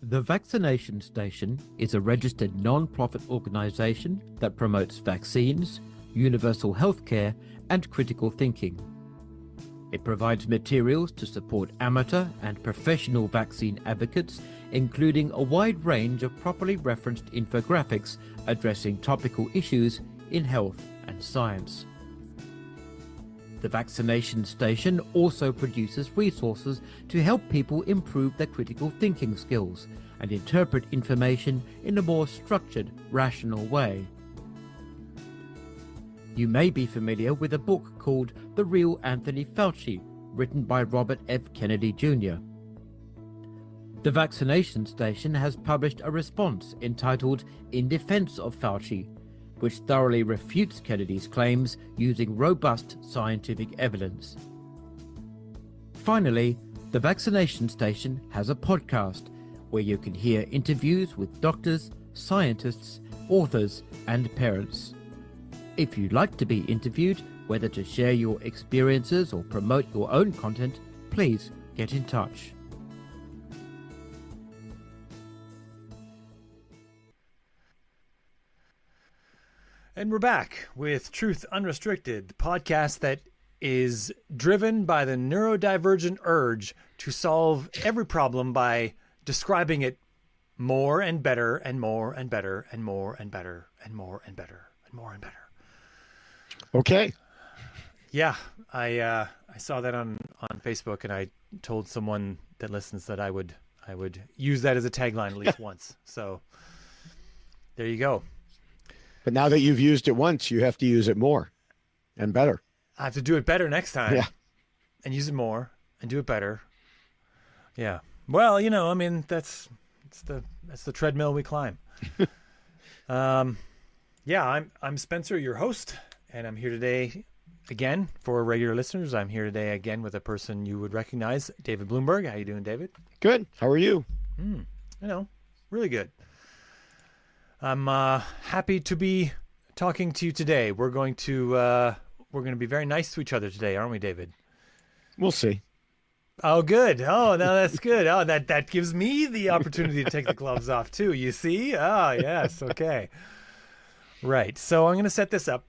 The Vaccination Station is a registered non-profit organisation that promotes vaccines, universal healthcare and critical thinking. It provides materials to support amateur and professional vaccine advocates, including a wide range of properly referenced infographics addressing topical issues in health and science. The Vaccination Station also produces resources to help people improve their critical thinking skills and interpret information in a more structured, rational way. You may be familiar with a book called The Real Anthony Fauci, written by Robert F. Kennedy Jr. The Vaccination Station has published a response entitled In Defense of Fauci, which thoroughly refutes Kennedy's claims using robust scientific evidence. Finally, the Vaccination Station has a podcast where you can hear interviews with doctors, scientists, authors, and parents. If you'd like to be interviewed, whether to share your experiences or promote your own content, please get in touch. And we're back with Truth Unrestricted, the podcast that is driven by the neurodivergent urge to solve every problem by describing it more and better and more and better and more and better and more and better and more and better. Okay. Yeah, I saw that on Facebook, and I told someone that listens that I would use that as a tagline at least once. So there you go. But now that you've used it once, you have to use it more and better. I have to do it better next time. Yeah. And use it more and do it better. Yeah. Well, I mean, that's the treadmill we climb. Yeah, I'm Spencer, your host, and I'm here today again for regular listeners. I'm here today again with a person you would recognize, David Bloomberg. How you doing, David? Good. How are you? Really good. I'm happy to be talking to you today. We're going to be very nice to each other today, aren't we, David? We'll see. Oh, good. Oh, no, that's good. Oh, that gives me the opportunity to take the gloves off too. You see? Oh, yes. Okay. Right. So I'm going to set this up.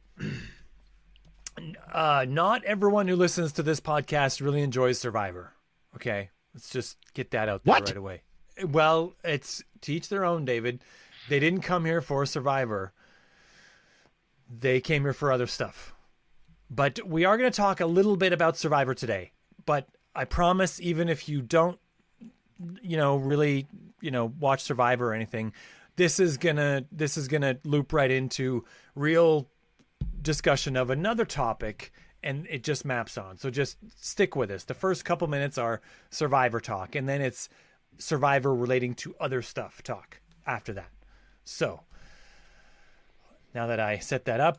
Not everyone who listens to this podcast really enjoys Survivor. Okay. Let's just get that out there right away. Well, it's to each their own, David. They didn't come here for Survivor. They came here for other stuff. But we are going to talk a little bit about Survivor today. But I promise, even if you don't, really, watch Survivor or anything, this is gonna loop right into real discussion of another topic, and it just maps on. So just stick with us. The first couple minutes are Survivor talk, and then it's Survivor relating to other stuff talk after that. So now that I set that up,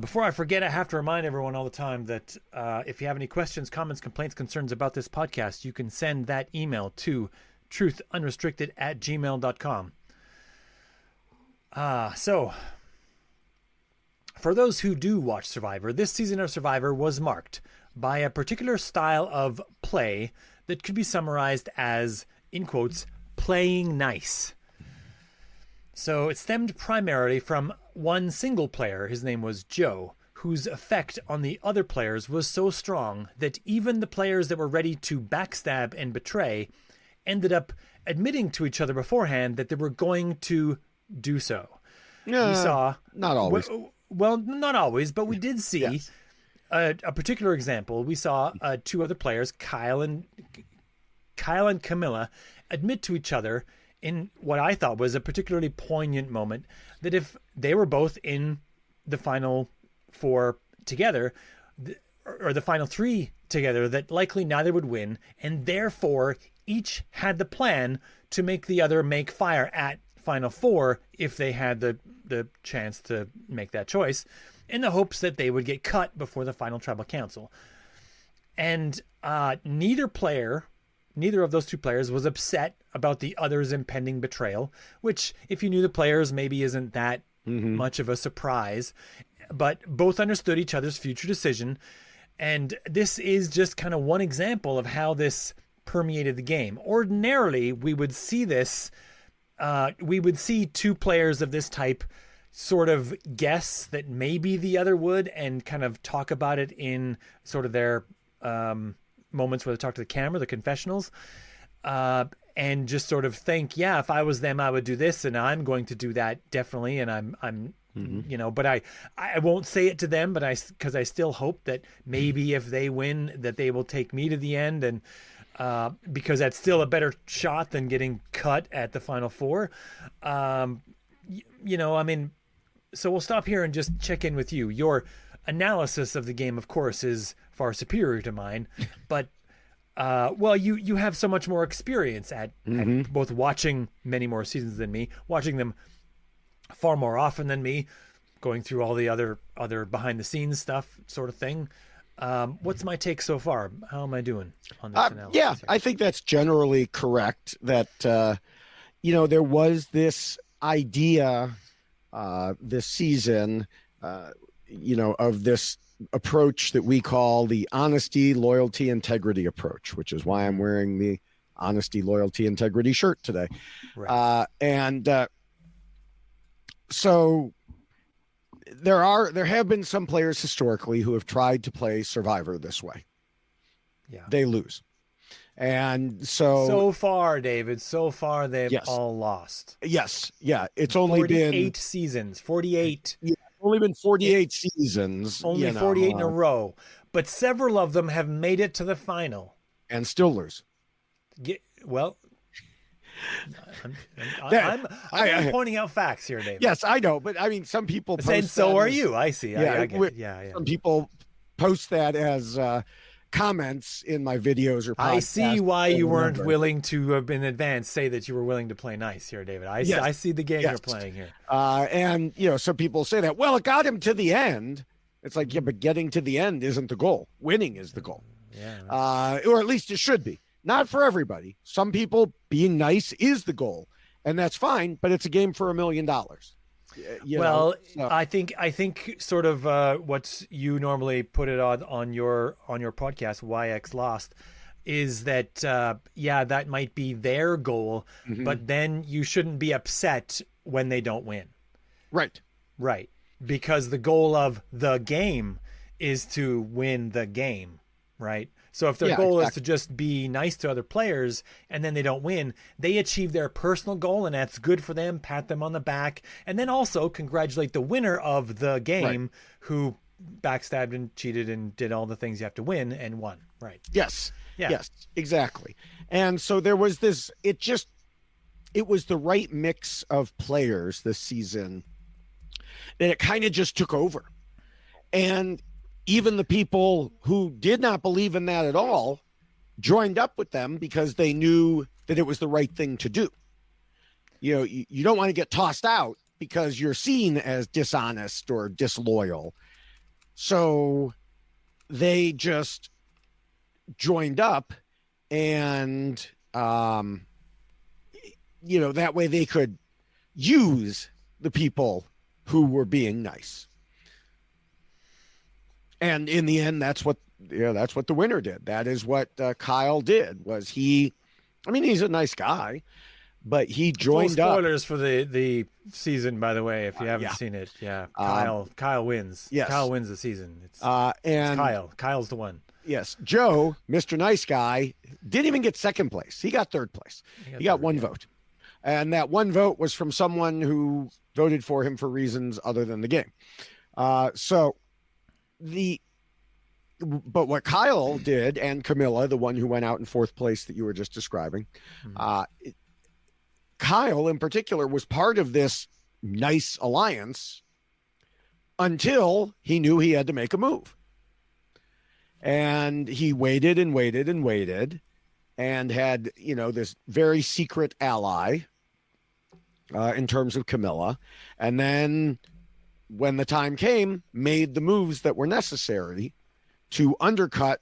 before I forget, I have to remind everyone all the time that if you have any questions, comments, complaints, concerns about this podcast, you can send that email to truthunrestricted@gmail.com. So for those who do watch Survivor, this season of Survivor was marked by a particular style of play that could be summarized as, in quotes, playing nice. So it stemmed primarily from one single player, his name was Joe, whose effect on the other players was so strong that even the players that were ready to backstab and betray ended up admitting to each other beforehand that they were going to do so. We saw... Not always. Well, not always, but we did see Yes. a particular example. We saw two other players, Kyle and Camilla, admit to each other in what I thought was a particularly poignant moment, that if they were both in the final four together, or the final three together, that likely neither would win, and therefore each had the plan to make the other make fire at final four if they had the chance to make that choice, in the hopes that they would get cut before the final tribal council. And neither of those two players was upset about the other's impending betrayal, which, if you knew the players, maybe isn't that much of a surprise. But both understood each other's future decision. And this is just kind of one example of how this permeated the game. Ordinarily, we would see this. We would see two players of this type sort of guess that maybe the other would, and kind of talk about it in sort of their moments where they talk to the camera, the confessionals, and just sort of think, yeah, if I was them, I would do this, and I'm going to do that definitely, and I'm you know, but I won't say it to them, but because I still hope that maybe if they win, that they will take me to the end, and because that's still a better shot than getting cut at the Final Four. You know, I mean, so we'll stop here and just check in with you. Your analysis of the game, of course, is far superior to mine, but well, you have so much more experience at both watching many more seasons than me, watching them far more often than me, going through all the other behind the scenes stuff sort of thing. What's my take so far? How am I doing on this analysis? Yeah, I think that's generally correct, that you know, there was this idea this season, you know, of this approach that we call the honesty, loyalty, integrity approach, which is why I'm wearing the honesty, loyalty, integrity shirt today. Right. So there have been some players historically who have tried to play Survivor this way. Yeah. They lose. And so far, David, they've Yes. all lost. yes, yeah, it's only 48 been seasons, 48. Yeah, only been 48 seasons. Only you know, 48 in a row. But several of them have made it to the final. and still lose. Well, That- I'm pointing out facts here, David. Yes, I know, but I mean, some people post And so that are as- you. I see. Yeah, I get it. Yeah. Some people post that as comments in my videos or podcasts. I see why you weren't Remember. willing to, in advance, say that you were willing to play nice here, David. Yes. I see the game Yes. you're playing here. And you know, some people say that, well, it got him to the end. It's like, yeah, but getting to the end isn't the goal. Winning is the goal. Yeah. Or at least it should be. Not for everybody. Some people, being nice is the goal, and that's fine. But it's a game for $1 million. You Well, know, so- I think sort of what you normally put it on your podcast, YX Lost, is that that might be their goal, but then you shouldn't be upset when they don't win. right. Right. Because the goal of the game is to win the game, right? So if their Yeah, goal is exactly. to just be nice to other players and then they don't win, they achieve their personal goal, and that's good for them. Pat them on the back, and then also congratulate the winner of the game who backstabbed and cheated and did all the things you have to win and won. Right. Yes. Yeah. Yes, exactly. And so there was this, it was the right mix of players this season that it kind of just took over. And even the people who did not believe in that at all joined up with them because they knew that it was the right thing to do. You know, you don't want to get tossed out because you're seen as dishonest or disloyal. So they just joined up, and you know, that way they could use the people who were being nice. And in the end, that's what the winner did. That is what Kyle did. Was he's a nice guy, but he joined Full up. spoilers for the season, by the way, if you haven't yeah. seen it. Yeah. Kyle wins. yes. Kyle wins the season. It's And Kyle's the one. yes, Joe, Mr. Nice Guy, didn't even get second place. He got third place. He got one vote. And that one vote was from someone who voted for him for reasons other than the game. But what Kyle did, and Camilla, the one who went out in fourth place that you were just describing, Kyle in particular was part of this nice alliance until he knew he had to make a move. And he waited and waited and waited and had, you know, this very secret ally in terms of Camilla. And then when the time came, made the moves that were necessary to undercut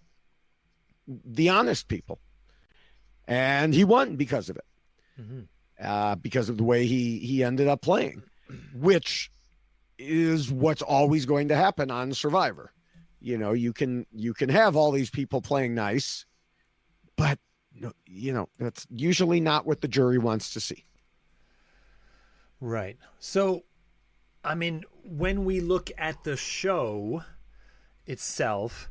the honest people. And he won because of it, because of the way he ended up playing, which is what's always going to happen on Survivor. You know, you can have all these people playing nice, but that's usually not what the jury wants to see. Right. So, I mean, when we look at the show itself,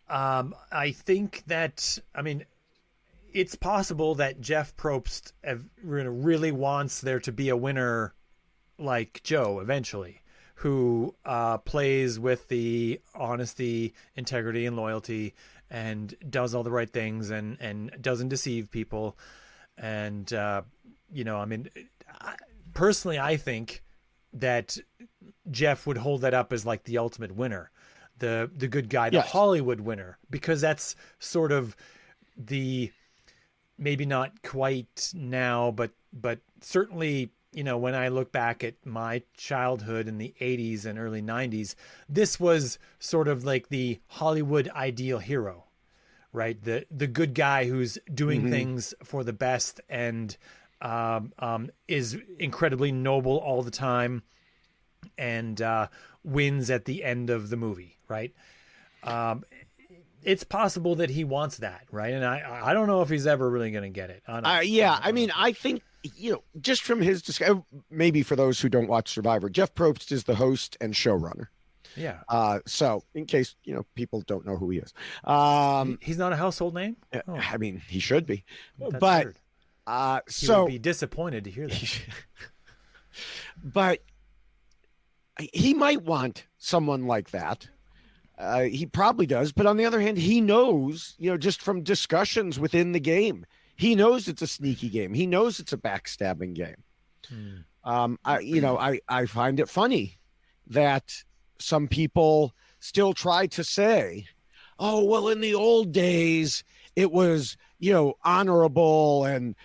I think that, I mean, it's possible that Jeff Probst really wants there to be a winner like Joe eventually, who plays with the honesty, integrity, and loyalty, and does all the right things, and doesn't deceive people. And, I mean, personally, I think that Jeff would hold that up as like the ultimate winner, the good guy, the Yes. Hollywood winner, because that's sort of the, maybe not quite now, but certainly, when I look back at my childhood in the 80s and early 90s, this was sort of like the Hollywood ideal hero, right? The good guy who's doing things for the best and is incredibly noble all the time and wins at the end of the movie, right? It's possible that he wants that, right? And I don't know if he's ever really going to get it. I mean, I think, just from his discussion, maybe for those who don't watch Survivor, Jeff Probst is the host and showrunner. Yeah. So in case, people don't know who he is. He's not a household name? Oh, I mean, he should be. that's But weird. He so would be disappointed to hear that. but he might want someone like that. He probably does. But on the other hand, he knows, just from discussions within the game, he knows it's a sneaky game. He knows it's a backstabbing game. I find it funny that some people still try to say, oh, well, in the old days, it was, honorable and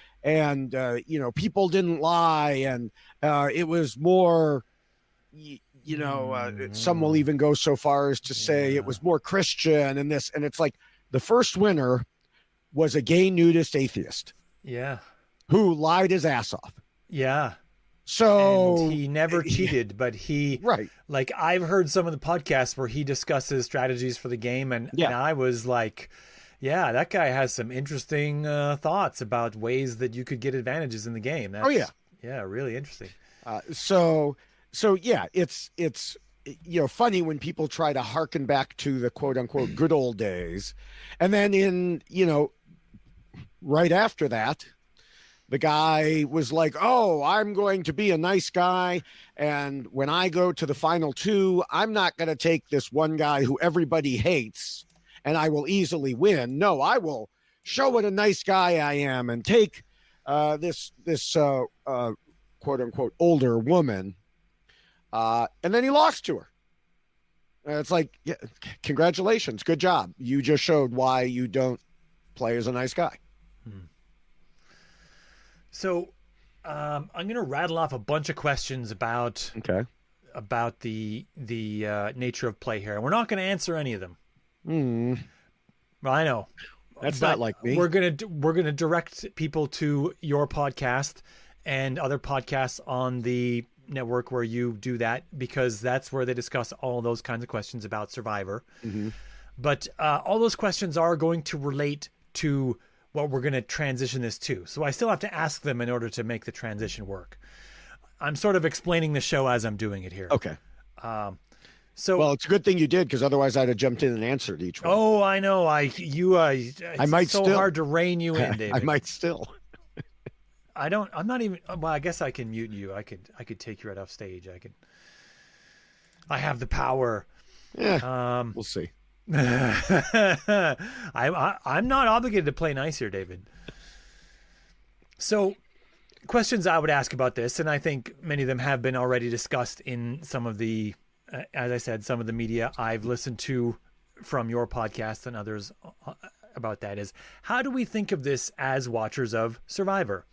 people didn't lie. And it was more, some will even go so far as to say it was more Christian and this. And it's like the first winner was a gay nudist atheist. Yeah. Who lied his ass off. Yeah. So and he never cheated, but he, right. Like, I've heard some of the podcasts where he discusses strategies for the game. And I was like, yeah, that guy has some interesting thoughts about ways that you could get advantages in the game. That's, yeah, really interesting. So yeah, it's funny when people try to harken back to the quote unquote good old days. And then right after that, the guy was like, oh, I'm going to be a nice guy. And when I go to the final two, I'm not going to take this one guy who everybody hates and I will easily win. No, I will show what a nice guy I am and take this quote unquote older woman. And then he lost to her. And it's like, yeah, congratulations. Good job. You just showed why you don't play as a nice guy. So I'm going to rattle off a bunch of questions about the nature of play here. And we're not going to answer any of them. Well, I know. That's not like me. We're going to direct people to your podcast and other podcasts on the network where you do that, because that's where they discuss all those kinds of questions about Survivor. But all those questions are going to relate to what we're going to transition this to. So I still have to ask them in order to make the transition work. I'm sort of explaining the show as I'm doing it here. Okay. So well, it's a good thing you did, because otherwise I'd have jumped in and answered each one. Oh, I know. It's I might so still. hard to rein you in, David. I might still. I'm not even, well, I guess I can mute you. I could take you right off stage. I have the power. Yeah. We'll see. I'm not obligated to play nice here, David. So questions I would ask about this, and I think many of them have been already discussed in some of the, as I said, some of the media I've listened to from your podcast and others about that, is how do we think of this as watchers of Survivor?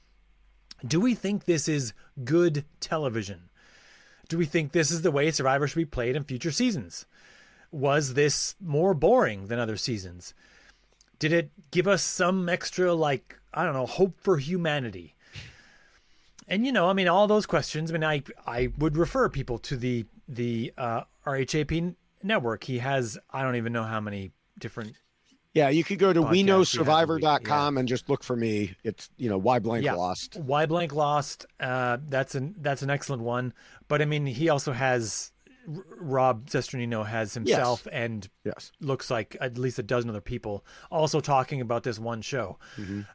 Do we think this is good television? Do we think this is the way Survivor should be played in future seasons? Was this more boring than other seasons? Did it give us some extra, hope for humanity? And, all those questions, I would refer people to the RHAP network. He has, I don't even know how many different Yeah, you could go to podcast we have a weknowsurvivor.com and just look for me. It's, Why Blank Lost. Why Blank Lost. That's an excellent one. But I mean, he also has Rob Cesternino has himself and looks like at least a dozen other people also talking about this one show.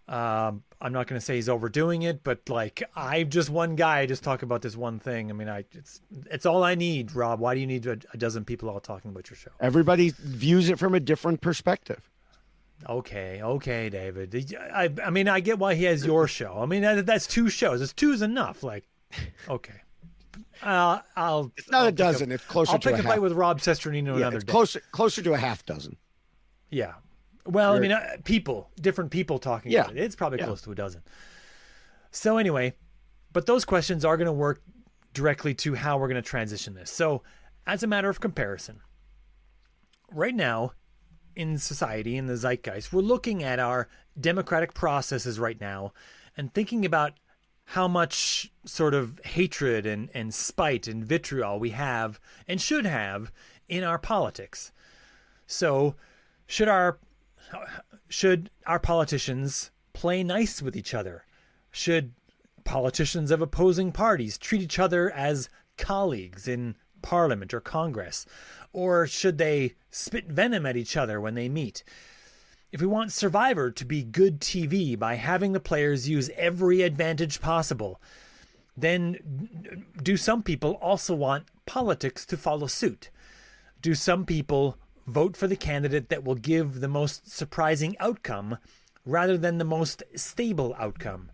I'm not going to say he's overdoing it, but like I'm just one guy just talk about this one thing. I mean, it's all I need, Rob. Why do you need a dozen people all talking about your show? Everybody views it from a different perspective. Okay, David. I mean, I get why he has your show. I mean, that's 2 shows. It's 2's enough. Like, okay. It's not a dozen. It's closer to a half. I'll pick a fight with Rob Cesternino another day. Closer to a half dozen. Yeah. Well, I mean, different people talking about it. It's probably close to a dozen. So anyway, but those questions are going to work directly to how we're going to transition this. So as a matter of comparison, right now in society, in the zeitgeist, we're looking at our democratic processes right now and thinking about how much sort of hatred and spite and vitriol we have and should have in our politics. So should our politicians play nice with each other? Should politicians of opposing parties treat each other as colleagues in Parliament or Congress? Or should they spit venom at each other when they meet? If we want Survivor to be good TV by having the players use every advantage possible, then do some people also want politics to follow suit? Do some people vote for the candidate that will give the most surprising outcome rather than the most stable outcome?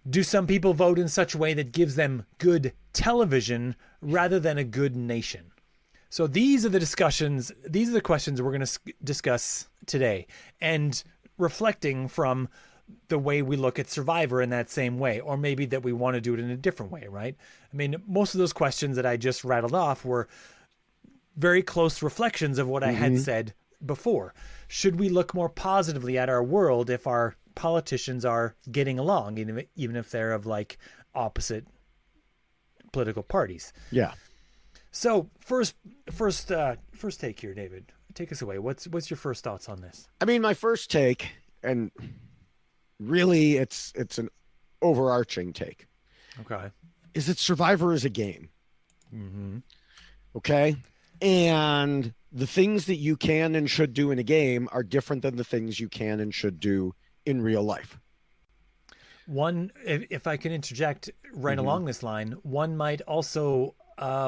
Do some people vote in such a way that gives them good television rather than a good nation? So these are the discussions, these are the questions we're going to discuss today, and reflecting from the way we look at Survivor in that same way, or maybe that we want to do it in a different way, right? I mean, most of those questions that I just rattled off were very close reflections of what I had said before. Should we look more positively at our world if our politicians are getting along, even if they're of like opposite political parties? Yeah. So first take here, David. Take us away. What's your first thoughts on this? I mean, my first take, and really it's an overarching take. Okay. Is that Survivor is a game. Okay. And the things that you can and should do in a game are different than the things you can and should do in real life. One, if I can interject right along this line, one might also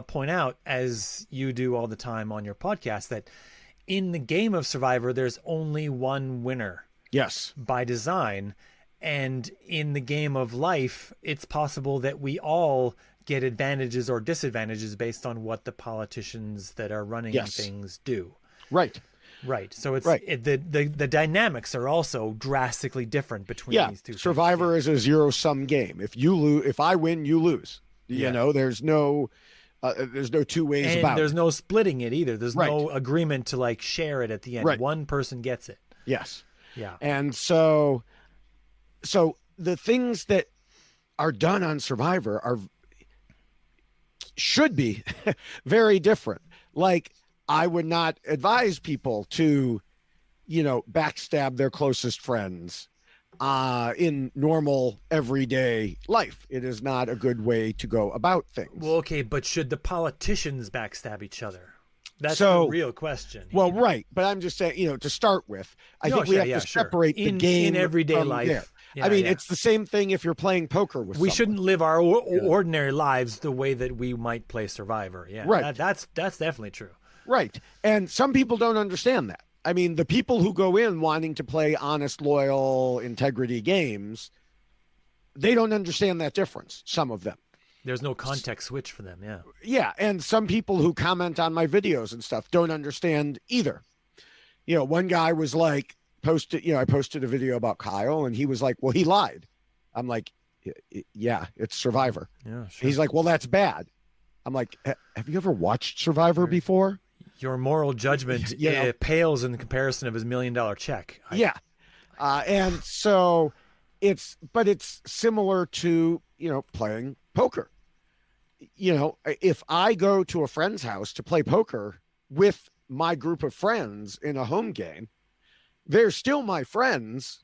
point out, as you do all the time on your podcast, that in the game of Survivor, there's only one winner. Yes. By design. And in the game of life, it's possible that we all get advantages or disadvantages based on what the politicians that are running things do. Right. So it's the dynamics are also drastically different between these two. Survivor is a zero-sum game. If you lose, if I win, you lose. You know, there's no two ways about it. There's no splitting it either. There's no agreement to like share it at the end. One person gets it. Yes. Yeah. And so the things that are done on Survivor should be very different. Like, I would not advise people to, backstab their closest friends in normal everyday life. It is not a good way to go about things. Well, okay, but should the politicians backstab each other? That's the real question. Well, right. But I'm just saying, to start with, I think we have to separate the game in everyday life. There. Yeah, I mean, it's the same thing if you're playing poker with someone. We shouldn't live our ordinary lives the way that we might play Survivor. Yeah, right. That's definitely true. Right. And some people don't understand that. I mean, the people who go in wanting to play honest, loyal, integrity games, they don't understand that difference, some of them. There's no context switch for them, yeah. Yeah, and some people who comment on my videos and stuff don't understand either. One guy was like, I posted a video about Kyle, and he was like, well, he lied. I'm like, yeah, it's Survivor. Yeah, sure. He's like, well, that's bad. I'm like, have you ever watched Survivor before? Your moral judgment pales in comparison of his $1 million check. And so it's similar to, playing poker. If I go to a friend's house to play poker with my group of friends in a home game, they're still my friends,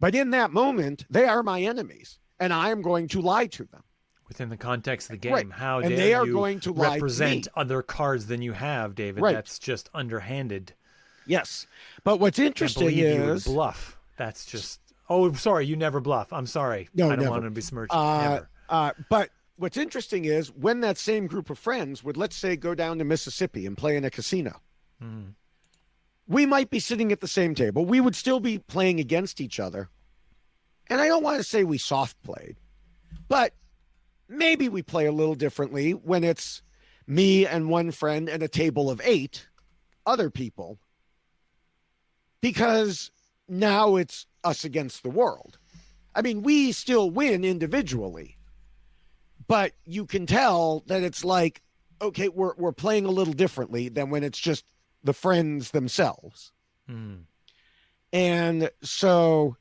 but in that moment, they are my enemies, and I am going to lie to them. Within the context of the game, Right. how And dare they are you going to lie to represent me. other cards than you have, David? Right. That's just underhanded. Yes. But what's Can't interesting believe you would is bluff. That's just. Oh, sorry, you never bluff. I'm sorry. No, I don't never. want to besmirch you. Never. But what's interesting is when that same group of friends would, let's say, go down to Mississippi and play in a casino, we might be sitting at the same table. We would still be playing against each other. And I don't want to say we soft played, but maybe we play a little differently when it's me and one friend and a table of 8 other people, because now it's us against the world. I mean, we still win individually, but you can tell that it's like, okay, we're playing a little differently than when it's just the friends themselves. And so,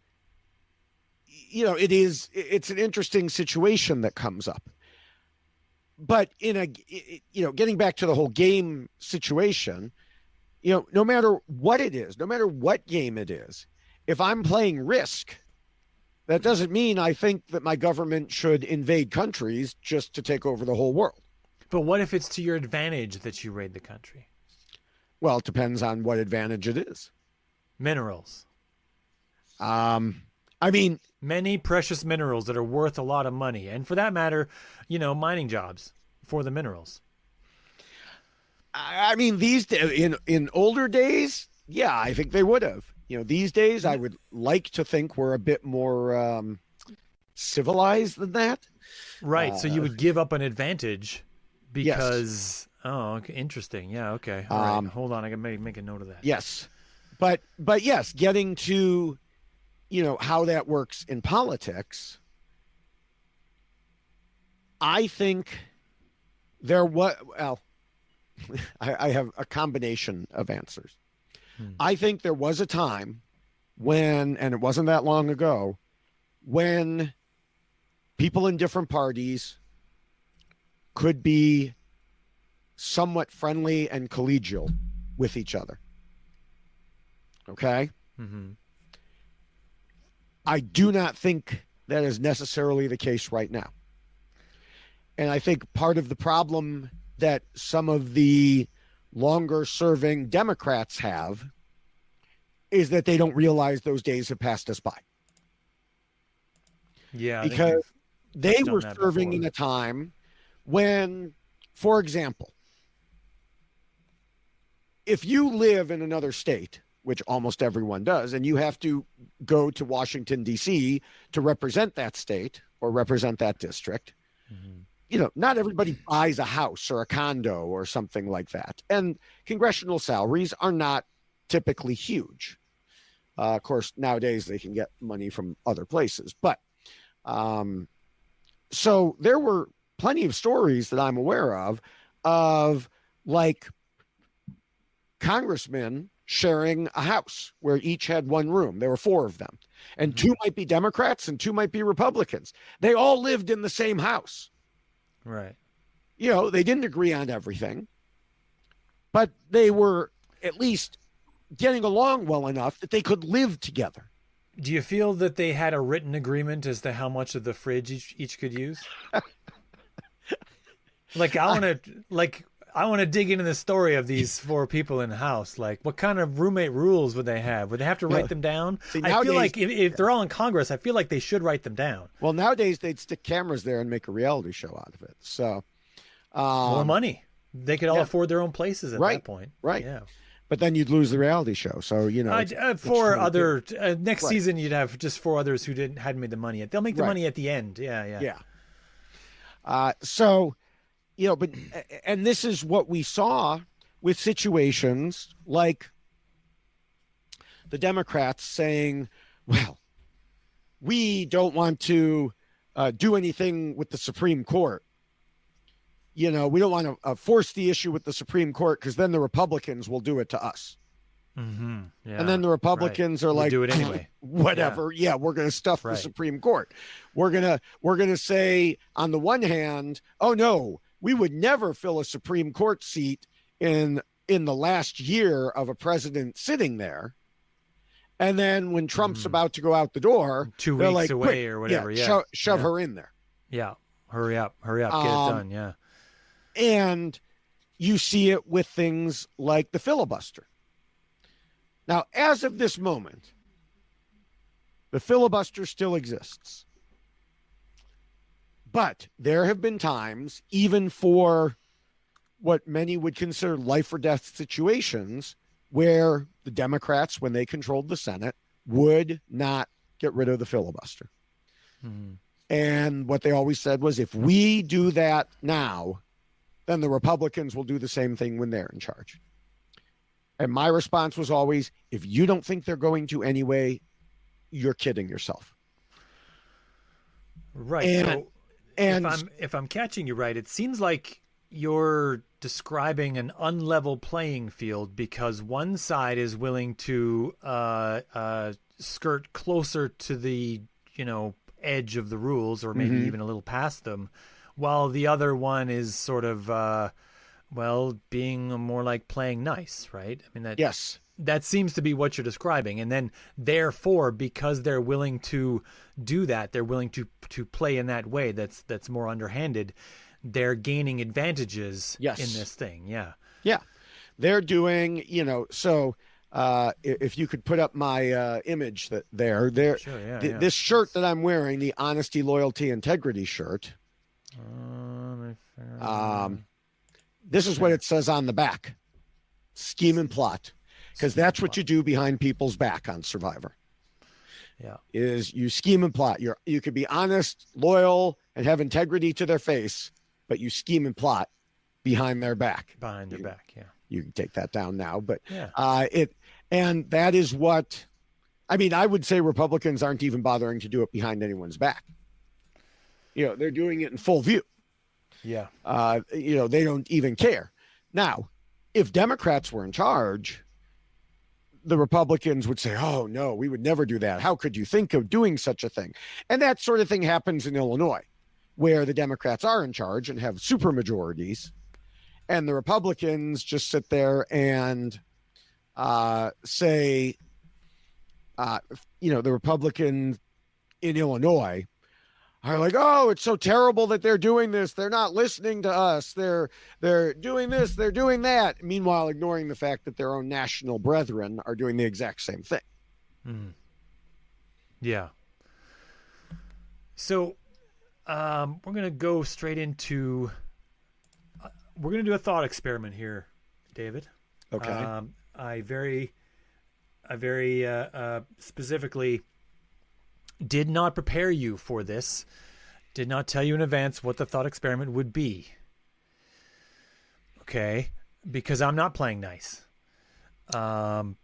it's an interesting situation that comes up. But getting back to the whole game situation, no matter what it is, no matter what game it is, if I'm playing Risk, that doesn't mean I think that my government should invade countries just to take over the whole world. But what if it's to your advantage that you raid the country? Well, it depends on what advantage it is. Minerals. I mean, many precious minerals that are worth a lot of money. And for that matter, mining jobs for the minerals. I mean, in older days, yeah, I think they would have. These days, I would like to think we're a bit more civilized than that. Right. So you would give up an advantage because, yes. Oh, okay, interesting. Yeah. Okay. All right. Hold on. I can make a note of that. Yes. But yes, getting to, how that works in politics, I think I have a combination of answers. I think there was a time when, and it wasn't that long ago, when people in different parties could be somewhat friendly and collegial with each other. Okay? I do not think that is necessarily the case right now. And I think part of the problem that some of the longer serving Democrats have is that they don't realize those days have passed us by. Yeah. Because they were serving in a time when, for example, if you live in another state, which almost everyone does, and you have to go to Washington, D.C. to represent that state or represent that district, not everybody buys a house or a condo or something like that. And congressional salaries are not typically huge. Of course, nowadays they can get money from other places. But so there were plenty of stories that I'm aware of like congressmen sharing a house where each had one room. There were 4 of them. And 2 might be Democrats and 2 might be Republicans. They all lived in the same house. Right. They didn't agree on everything, but they were at least getting along well enough that they could live together. Do you feel that they had a written agreement as to how much of the fridge each could use? I want to dig into the story of these 4 people in the house. Like, what kind of roommate rules would they have? Would they have to write them down? See, I feel like if they're all in Congress, I feel like they should write them down. Well, nowadays they'd stick cameras there and make a reality show out of it. So more money. They could all afford their own places at that point. Right. Yeah. But then you'd lose the reality show. So, next season, you'd have just 4 others who hadn't made the money yet. They'll make the money at the end. Yeah. So, and this is what we saw with situations like the Democrats saying, well, we don't want to do anything with the Supreme Court. We don't want to force the issue with the Supreme Court because then the Republicans will do it to us. Mm-hmm. Yeah, and then the Republicans are like, do it anyway. Whatever. Yeah, we're going to stuff the Supreme Court. We're going to say on the one hand, oh no, we would never fill a Supreme Court seat in the last year of a president sitting there. And then when Trump's about to go out the door, 2 they're weeks like, away "Quick, or whatever. Yeah. shove her in there." Yeah. Hurry up, get it done. Yeah. And you see it with things like the filibuster. Now, as of this moment, the filibuster still exists. But there have been times, even for what many would consider life or death situations, where the Democrats, when they controlled the Senate, would not get rid of the filibuster. Mm-hmm. And what they always said was, if we do that now, then the Republicans will do the same thing when they're in charge. And my response was always, if you don't think they're going to anyway, you're kidding yourself. Right. If I'm catching you right, it seems like you're describing an unlevel playing field because one side is willing to skirt closer to the, edge of the rules, or maybe even a little past them, while the other one is sort of being more like playing nice, right? I mean, yes, that seems to be what you're describing. And then therefore, because they're willing to do that, they're willing to play in that way that's more underhanded, they're gaining advantages in this thing. Yeah. Yeah. They're doing, so if you could put up my image this shirt that I'm wearing, the Honesty, Loyalty, Integrity shirt. This is what it says on the back: scheme and plot, because that's what you do behind people's back on Survivor. Yeah, is you scheme and plot. You could be honest, loyal, and have integrity to their face, but you scheme and plot behind their back. Behind their back, yeah. You can take that down now, but yeah. And that is what, I mean, I would say Republicans aren't even bothering to do it behind anyone's back. They're doing it in full view. Yeah. They don't even care. Now, if Democrats were in charge, the Republicans would say, "Oh, no, we would never do that. How could you think of doing such a thing?" And that sort of thing happens in Illinois, where the Democrats are in charge and have supermajorities, and the Republicans just sit there and say, the Republicans in Illinois are like, "Oh, it's so terrible that they're doing this. They're not listening to us. They're doing this, they're doing that." Meanwhile, ignoring the fact that their own national brethren are doing the exact same thing. Mm. Yeah. So we're going to go straight into we're going to do a thought experiment here, David. Okay. I very specifically did not prepare you for this, did not tell you in advance what the thought experiment would be. Okay? Because I'm not playing nice. Are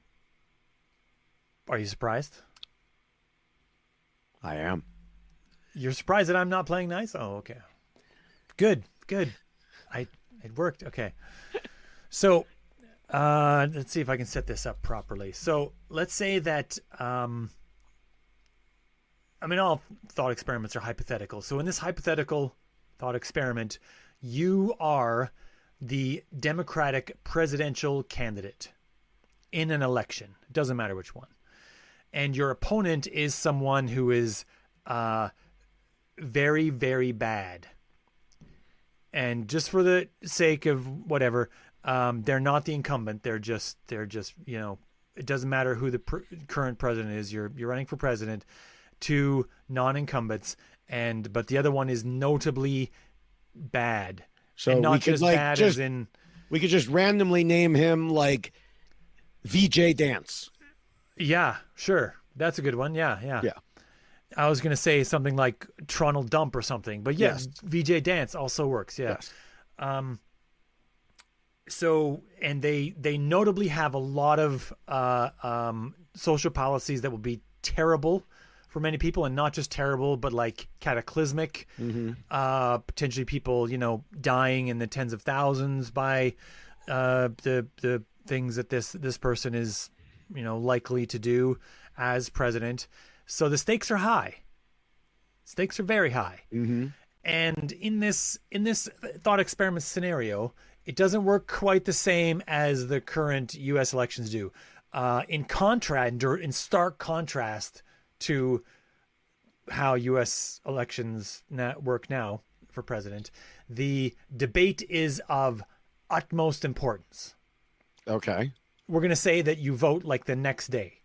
you surprised? I am. You're surprised that I'm not playing nice? Oh, okay. Good. It worked. Okay. So, let's see if I can set this up properly. So let's say that, all thought experiments are hypothetical. So in this hypothetical thought experiment, you are the Democratic presidential candidate in an election. It doesn't matter which one. And your opponent is someone who is very, very bad. And just for the sake of whatever, they're not the incumbent. They're just it doesn't matter who the current president is. You're running for president. Two non-incumbents, but the other one is notably bad. So and not just bad as in. We could just randomly name him like VJ Dance. Yeah, sure. That's a good one. Yeah. I was going to say something like Tronald Dump or something, but yes, VJ Dance also works. Yeah. Yes. So, and they notably have a lot of social policies that will be terrible for many people, and not just terrible, but like cataclysmic. Mm-hmm. Potentially people, dying in the tens of thousands by the things that this person is, likely to do as president. So the stakes are high. Stakes are very high. Mm-hmm. And in this thought experiment scenario, it doesn't work quite the same as the current U.S. elections do. in stark contrast to how U.S. elections work now for president, the debate is of utmost importance. Okay. We're going to say that you vote like the next day.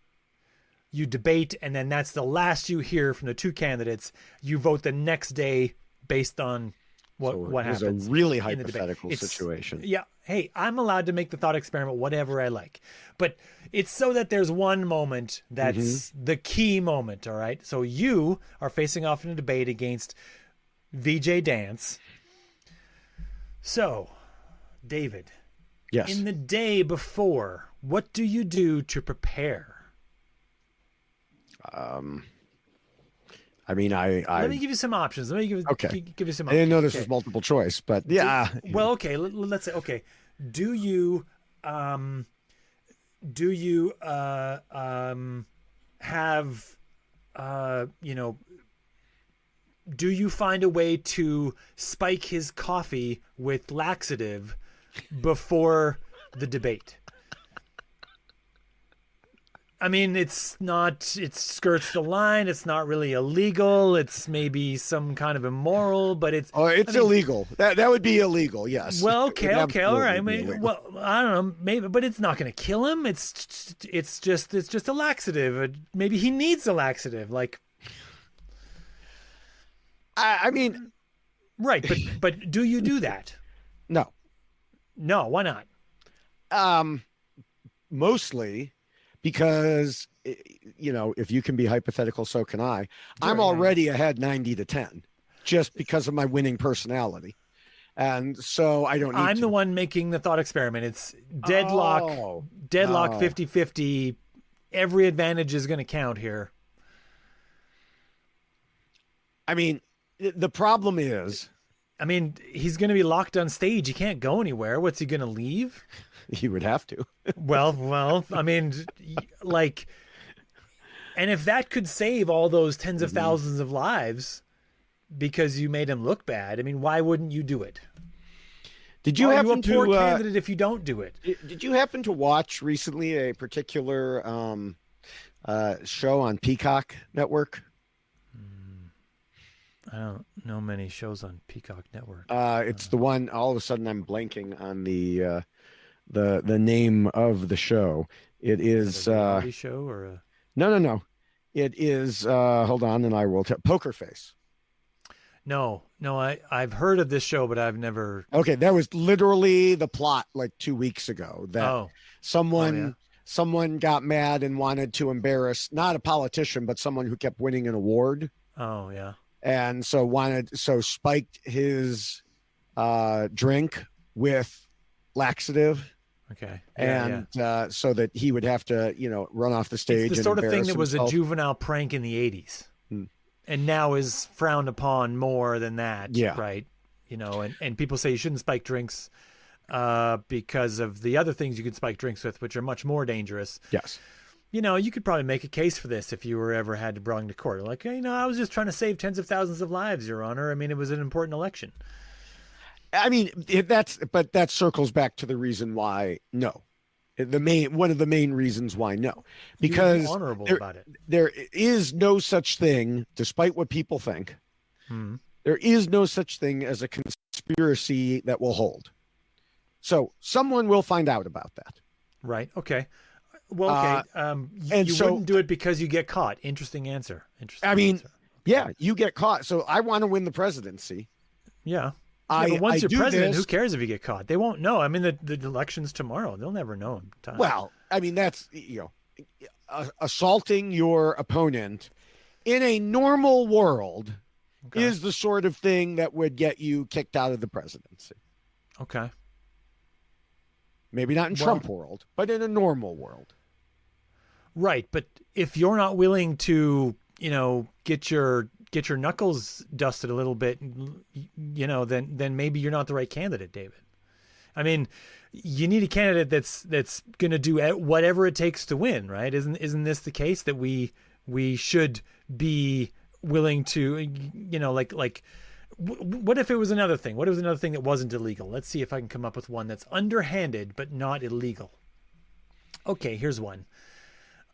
You debate, and then that's the last you hear from the two candidates. You vote the next day based on what happens. It's a really in the debate. hypothetical situation. Yeah. Hey, I'm allowed to make the thought experiment whatever I like. But it's so that there's one moment that's the key moment, all right? So you are facing off in a debate against VJ Dance. So, David, Yes. in the day before, what do you do to prepare? I mean, Let me give you some options. Let me give you some options. I didn't know this Okay. was multiple choice, but yeah. Well, okay. Let's say, okay. Do you have do you find a way to spike his coffee with laxative before the debate? I mean, it skirts the line. It's not really illegal. It's maybe some kind of immoral, but it's illegal. That would be illegal. Yes. Well, okay, all right. Well, I don't know, maybe, but it's not going to kill him. It's just a laxative. Maybe he needs a laxative. Like, I mean, right? But do you do that? no. No, why not? Mostly because, if you can be hypothetical, so can I. I'm yeah. already ahead 90-10 just because of my winning personality. And so I don't need I'm to. the one making the thought experiment. It's deadlock, Oh. 50-50. Every advantage is going to count here. I mean, the problem is I mean, he's going to be locked on stage. He can't go anywhere. What's he going to leave? you would have to. Well, I mean, like, and if that could save all those tens of thousands of lives because you made him look bad, I mean, why wouldn't you do it? Did you happen a poor to candidate if you don't do it? Did you happen to watch recently a particular show on Peacock Network? I don't know many shows on Peacock Network. It's the one. All of a sudden, I'm blanking on the name of the show. It is a reality show or a... No. It is. Hold on, and I will tell. Poker Face. No. I've heard of this show, but I've never. Okay, that was literally the plot like 2 weeks ago. That someone got mad and wanted to embarrass not a politician, but someone who kept winning an award. Oh yeah. And so spiked his drink with laxative. Okay. So that he would have to, run off the stage. It's the and sort of thing embarrass that was himself. a juvenile prank in the 80s. And now is frowned upon more than that. Yeah. Right. And people say you shouldn't spike drinks because of the other things you can spike drinks with, which are much more dangerous. Yes. You could probably make a case for this if you were ever had to bring to court. Like, I was just trying to save tens of thousands of lives, Your Honor. I mean, it was an important election. I mean, but that circles back to the reason why no. One of the main reasons why no. Because you would be honorable about it. There is no such thing, despite what people think. There is no such thing as a conspiracy that will hold. So someone will find out about that. Right. Okay. Well, okay. You wouldn't do it because you get caught. Interesting answer. Yeah, you get caught. So I want to win the presidency. Yeah. But once you're do president, this, who cares if you get caught? They won't know. I mean, the election's tomorrow. They'll never know in time. Well, I mean, that's, assaulting your opponent in a normal world is the sort of thing that would get you kicked out of the presidency. Okay. Maybe not in Trump world, but in a normal world. Right. But if you're not willing to, get your knuckles dusted a little bit, then maybe you're not the right candidate, David. I mean, you need a candidate that's going to do whatever it takes to win, right? Isn't this the case that we should be willing to, what if it was another thing? What if it was another thing that wasn't illegal? Let's see if I can come up with one that's underhanded but not illegal. Okay, here's one.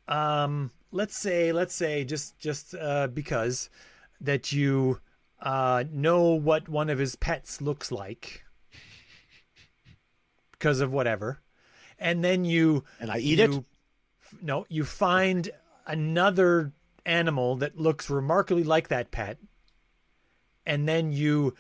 Let's say just because that you know what one of his pets looks like because of whatever, and then And I eat it? No, you find another animal that looks remarkably like that pet, and then you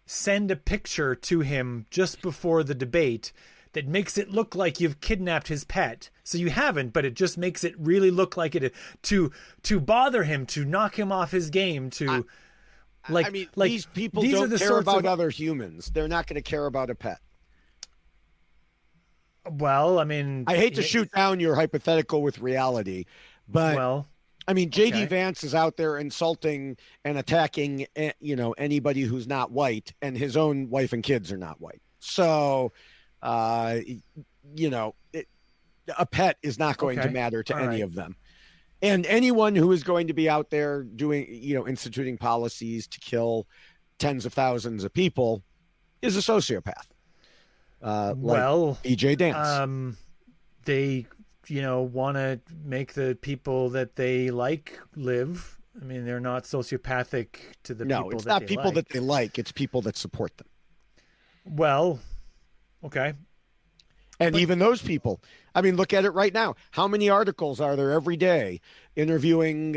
send a picture to him just before the debate that makes it look like you've kidnapped his pet. So you haven't, but it just makes it really look like it to bother him, to knock him off his game, to I mean, these people don't care about other humans. They're not going to care about a pet. Well, I mean, I hate to shoot down your hypothetical with reality, but well, I mean, JD okay. Vance is out there insulting and attacking, anybody who's not white, and his own wife and kids are not white. So, a pet is not going to matter to any of them. And anyone who is going to be out there doing, instituting policies to kill tens of thousands of people is a sociopath. Like EJ Dance. They, want to make the people that they like live. I mean, they're not sociopathic to the people. No, it's not people that they like. It's people that support them. Well, okay. And even those people, I mean, look at it right now. How many articles are there every day interviewing,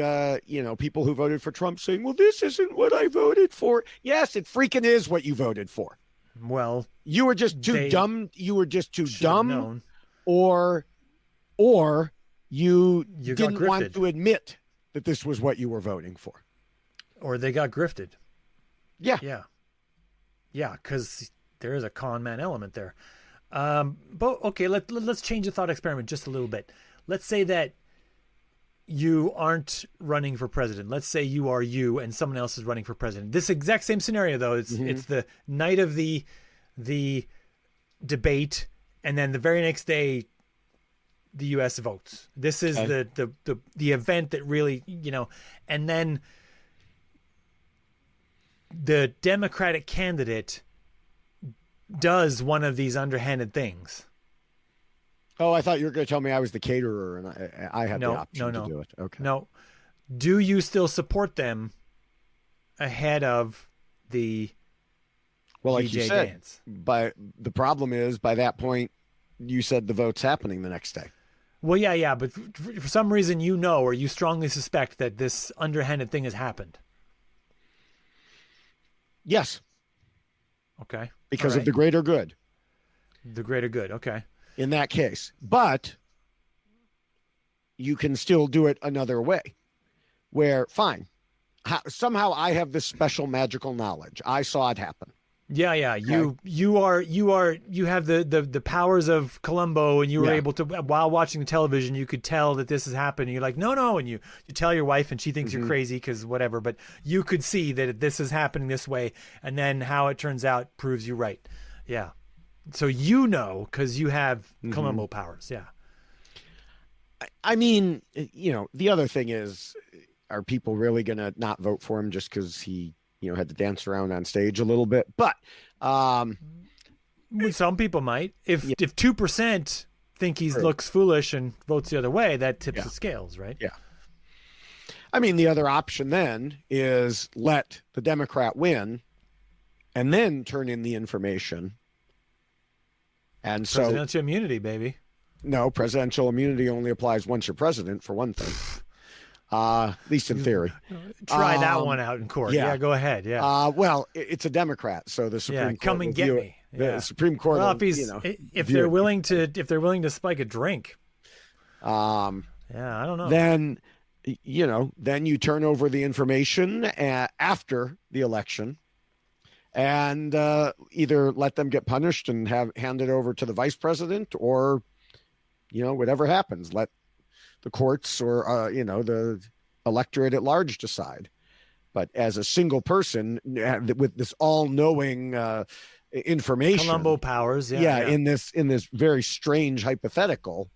people who voted for Trump saying, well, this isn't what I voted for. Yes, it freaking is what you voted for. Well, you were just too dumb. You were just too dumb, or you didn't want to admit that this was what you were voting for. Or they got grifted. Yeah. Yeah, because there is a con man element there. But okay, let's change the thought experiment just a little bit. Let's say that you aren't running for president. Let's say you are you and someone else is running for president. This exact same scenario, though, it's the night of the debate, and then the very next day the U.S. votes. This is the event that really, and then the Democratic candidate does one of these underhanded things. Oh, I thought you were going to tell me I was the caterer and I had the option to do it. Okay. No. Do you still support them ahead of the like EJ you said, Dance? But the problem is, by that point, you said the vote's happening the next day. Well, yeah, but for some reason or you strongly suspect that this underhanded thing has happened. Yes. Okay. Because of the greater good. The greater good, okay. In that case. But you can still do it another way. Where, fine. Somehow I have this special magical knowledge. I saw it happen. Yeah. Okay. You have the powers of Columbo, and you were able to, while watching the television, you could tell that this has happened. And you're like, no, and you tell your wife, and she thinks you're crazy because whatever. But you could see that this is happening this way, and then how it turns out proves you right. Yeah. So because you have Columbo powers. Yeah. I mean, the other thing is, are people really going to not vote for him just because he had to dance around on stage a little bit? But some people might. If 2% think he looks foolish and votes the other way, that tips the scales, right? Yeah. I mean, the other option then is let the Democrat win and then turn in the information. And presidential immunity, baby. No, presidential immunity only applies once you're president, for one thing. At least in theory. Try that one out in court. Yeah, go ahead. Yeah. Well, it's a Democrat, so the Supreme Court come and get me. The Supreme Court. Well, if they're willing to spike a drink. I don't know. Then you turn over the information after the election, and either let them get punished and hand it over to the vice president, or whatever happens, let the courts or the electorate at large decide. But as a single person with this all-knowing information, Columbo powers, in this very strange hypothetical.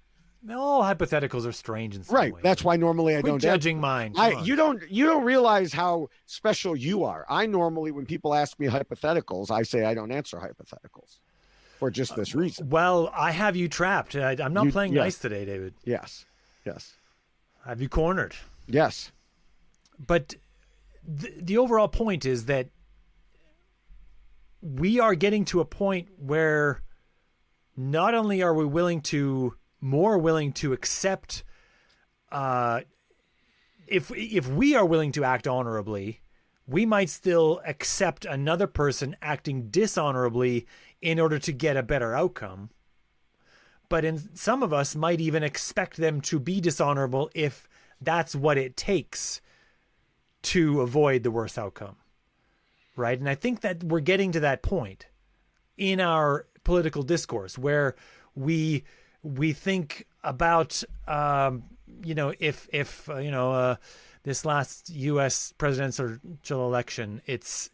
All hypotheticals are strange in some way. That's why normally I don't judging mine. You don't realize how special you are. I normally, when people ask me hypotheticals, I say I don't answer hypotheticals. for just this reason. Well, I have you trapped. I'm not playing yes. nice today, David. Yes. Yes. I have you cornered. Yes. But the overall point is that we are getting to a point where not only are we more willing to accept, if we are willing to act honorably, we might still accept another person acting dishonorably in order to get a better outcome. But some of us might even expect them to be dishonorable if that's what it takes to avoid the worst outcome. Right? And I think that we're getting to that point in our political discourse where we think about, if this last U.S. presidential election, it's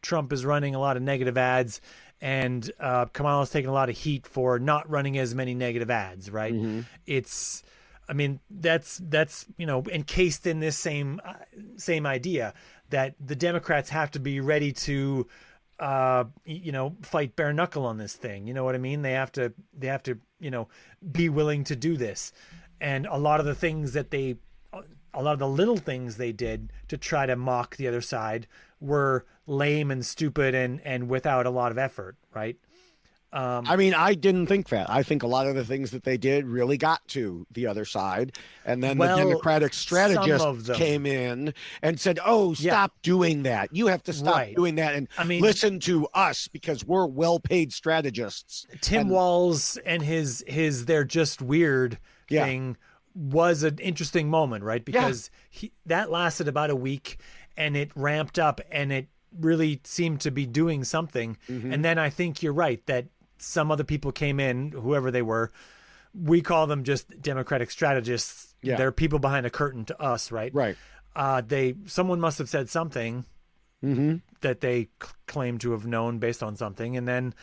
Trump is running a lot of negative ads, and Kamala's taking a lot of heat for not running as many negative ads, right? Mm-hmm. That's encased in this same idea that the Democrats have to be ready to fight bare knuckle on this thing. You know what I mean? They have to be willing to do this. And a lot of the little things they did to try to mock the other side were lame and stupid and without a lot of effort, right? I didn't think that. I think a lot of the things that they did really got to the other side. And then the Democratic strategists came in and said, stop doing that. You have to stop doing that and listen to us because we're well-paid strategists. Tim Walz and his they're just weird thing was an interesting moment, right? Because that lasted about a week and it ramped up and it really seemed to be doing something. Mm-hmm. And then I think you're right that some other people came in, whoever they were. We call them just Democratic strategists. Yeah. They're people behind a curtain to us, right? Right. Someone must have said something that they claim to have known based on something, and then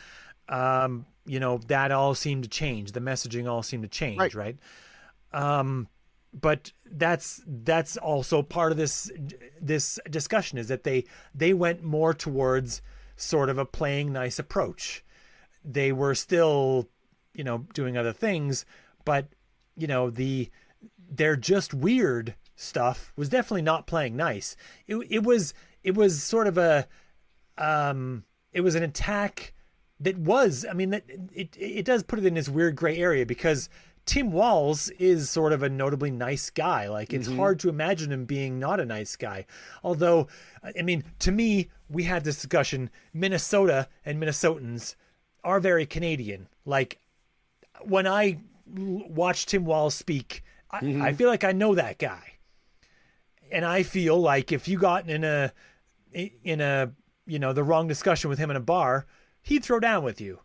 that all seemed to change. The messaging all seemed to change, right? But that's also part of this discussion is that they went more towards sort of a playing nice approach. They were still, doing other things, but they're just weird stuff was definitely not playing nice. It was sort of it was an attack that was, it does put it in this weird gray area because Tim Walz is sort of a notably nice guy. Like it's hard to imagine him being not a nice guy. Although, to me, we had this discussion, Minnesota and Minnesotans are very Canadian. Like when I watch Tim Walz speak, I feel like I know that guy. And I feel like if you got in a the wrong discussion with him in a bar, he'd throw down with you.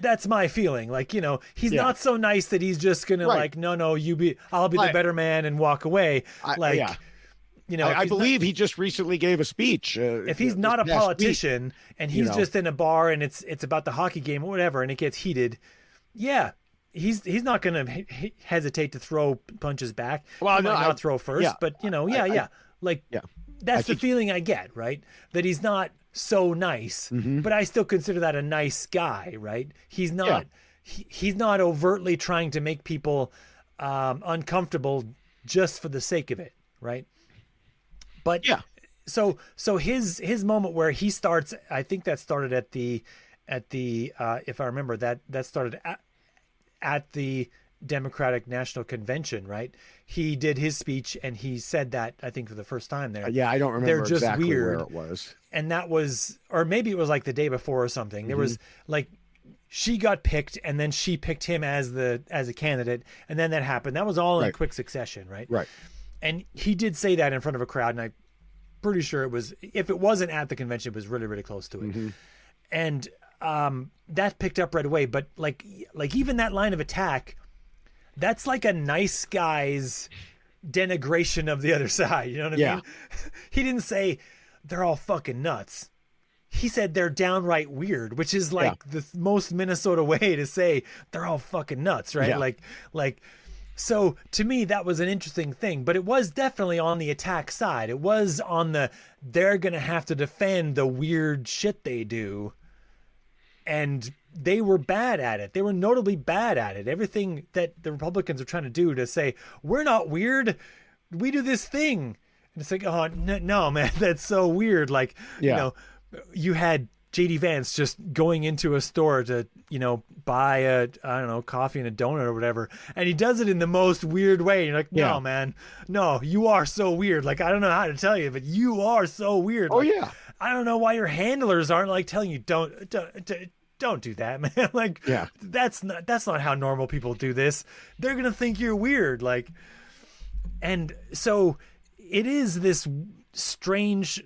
That's my feeling. Like, he's not so nice that he's just going to I'll be the better man and walk away. I believe he just recently gave a speech. If he's not a politician and he's just in a bar and it's about the hockey game or whatever, and it gets heated, he's not going to hesitate to throw punches back. Well, he might not throw first, but that's the feeling I get, right? That he's not so nice, but I still consider that a nice guy, right? He's not he's not overtly trying to make people uncomfortable just for the sake of it, right? But so his moment where he starts, I think that started at the if I remember that started at the Democratic National Convention, right? He did his speech and he said that, I think, for the first time there. I don't remember They're just exactly weird. where it was. And that was, or maybe it was like the day before or something. There was like, she got picked and then she picked him as a candidate. And then that happened. That was all in quick succession, right? Right. And he did say that in front of a crowd. And I'm pretty sure it was, if it wasn't at the convention, it was really, really close to it. And that picked up right away. But like even that line of attack, that's like a nice guy's denigration of the other side. You know what I mean? He didn't say they're all fucking nuts. He said they're downright weird, which is like the most Minnesota way to say they're all fucking nuts, right? Yeah. Like, so to me, that was an interesting thing, but it was definitely on the attack side. It was on they're going to have to defend the weird shit they do. And they were bad at it. They were notably bad at it. Everything that the Republicans are trying to do to say, we're not weird, we do this thing. And it's like, oh, no, man, that's so weird. Like, Yeah. you know, you had JD Vance just going into a store to, you know, buy a, I don't know, coffee and a donut or whatever. And he does it in the most weird way. You're like, no, Yeah. man, no, you are so weird. Like, I don't know how to tell you, but you are so weird. Oh, Like, yeah. I don't know why your handlers aren't like telling you, don't do that, man. Like, Yeah. that's not how normal people do this. They're going to think you're weird. Like, and so it is this strange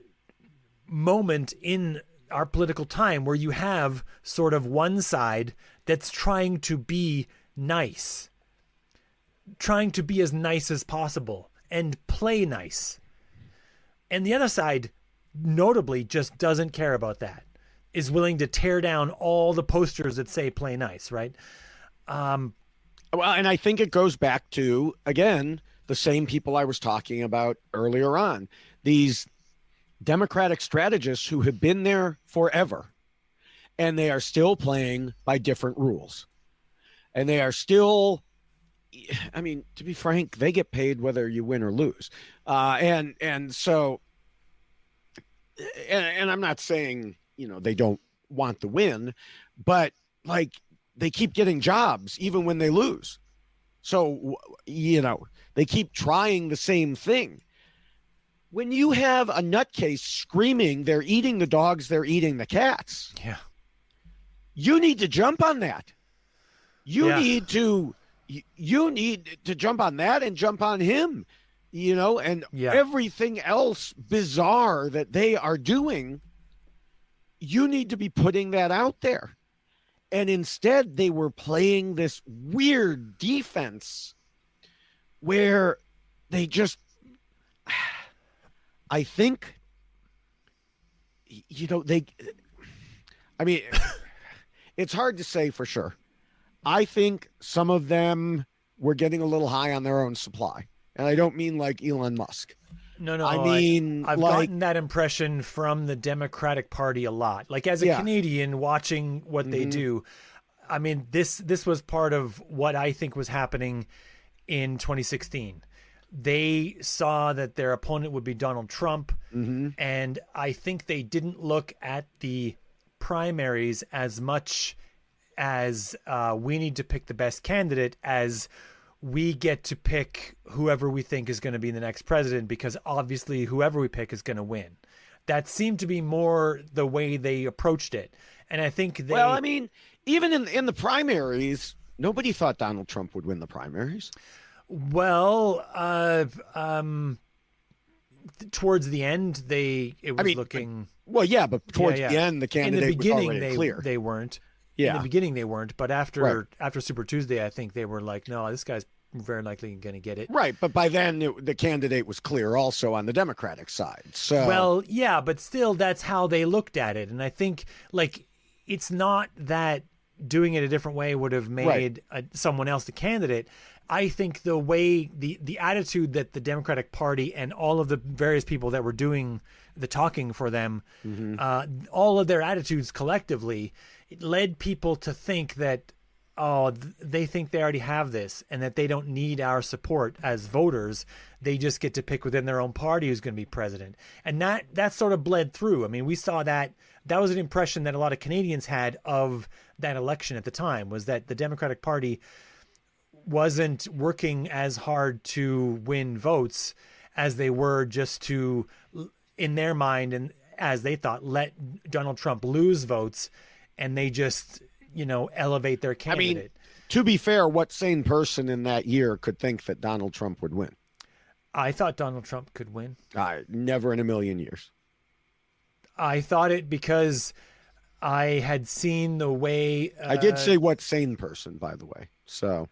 moment in our political time where you have sort of one side that's trying to be nice, trying to be as nice as possible and play nice. And the other side notably just doesn't care about that, is willing to tear down all the posters that say play nice, right? Well, and I think it goes back to, again, the same people I was talking about earlier on. These Democratic strategists who have been there forever, and they are still playing by different rules. And they are still, I mean, to be frank, they get paid whether you win or lose. And so, and I'm not saying, you know, they don't want the win, but like they keep getting jobs even when they lose. So, you know, they keep trying the same thing. When you have a nutcase screaming, they're eating the dogs, they're eating the cats. Yeah. You need to jump on that. You Yeah. need to jump on that and jump on him, you know, and Yeah. everything else bizarre that they are doing. You need to be putting that out there. And instead, they were playing this weird defense where they just, I think, you know, I mean, it's hard to say for sure. I think some of them were getting a little high on their own supply. And I don't mean like Elon Musk. No, I mean, I've like, gotten that impression from the Democratic Party a lot. Like as a Yeah. Canadian watching what they Mhm. do, I mean, this was part of what I think was happening in 2016. They saw that their opponent would be Donald Trump, mhm. and I think they didn't look at the primaries as much as we need to pick the best candidate as we get to pick whoever we think is going to be the next president, because obviously whoever we pick is going to win. That seemed to be more the way they approached it. And I think they, Well, I mean, even in the primaries, nobody thought Donald Trump would win the primaries. well, towards the end, it was mean, looking, Well, yeah, but towards yeah. the end, the in candidate the beginning, was already they, clear. they weren't. Yeah. In the beginning, they weren't. But after Right. after Super Tuesday, I think they were like, no, this guy's very likely going to get it. Right, but by then the candidate was clear also on the Democratic side. So Well, yeah, but still, that's how they looked at it. And I think, like, it's not that doing it a different way would have made someone else the candidate. I think the way, the attitude that the Democratic Party and all of the various people that were doing the talking for them, all of their attitudes collectively, it led people to think that, they think they already have this and that they don't need our support as voters. They just get to pick within their own party who's going to be president. And that sort of bled through. I mean, we saw that was an impression that a lot of Canadians had of that election at the time, was that the Democratic Party wasn't working as hard to win votes as they were just to, in their mind, and as they thought, let Donald Trump lose votes, and they just, elevate their candidate. to be fair, what sane person in that year could think that Donald Trump would win? I thought Donald Trump could win. Never in a million years. I thought it because I had seen the way I did say what sane person, by the way. So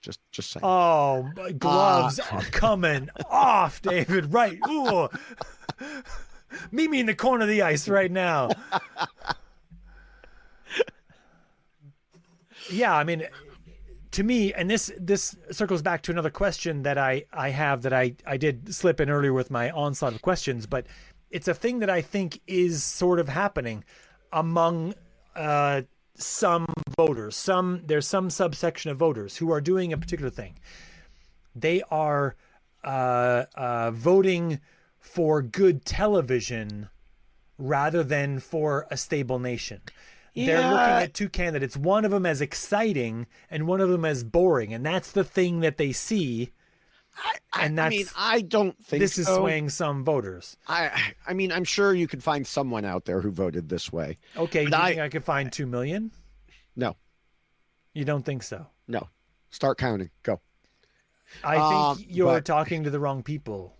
just saying. Oh, my gloves are coming off, David. Right. Ooh. Meet me in the corner of the ice right now. Yeah, I mean, to me, and this circles back to another question that I have that I did slip in earlier with my onslaught of questions, but it's a thing that I think is sort of happening among some voters, there's some subsection of voters who are doing a particular thing. They are voting for good television rather than for a stable nation. They're looking at two candidates, one of them as exciting and one of them as boring. And that's the thing that they see. I mean, I don't think this is swaying some voters. I mean, I'm sure you could find someone out there who voted this way. Okay, do you think I could find 2 million? No. You don't think so? No. Start counting. Go. I think you're talking to the wrong people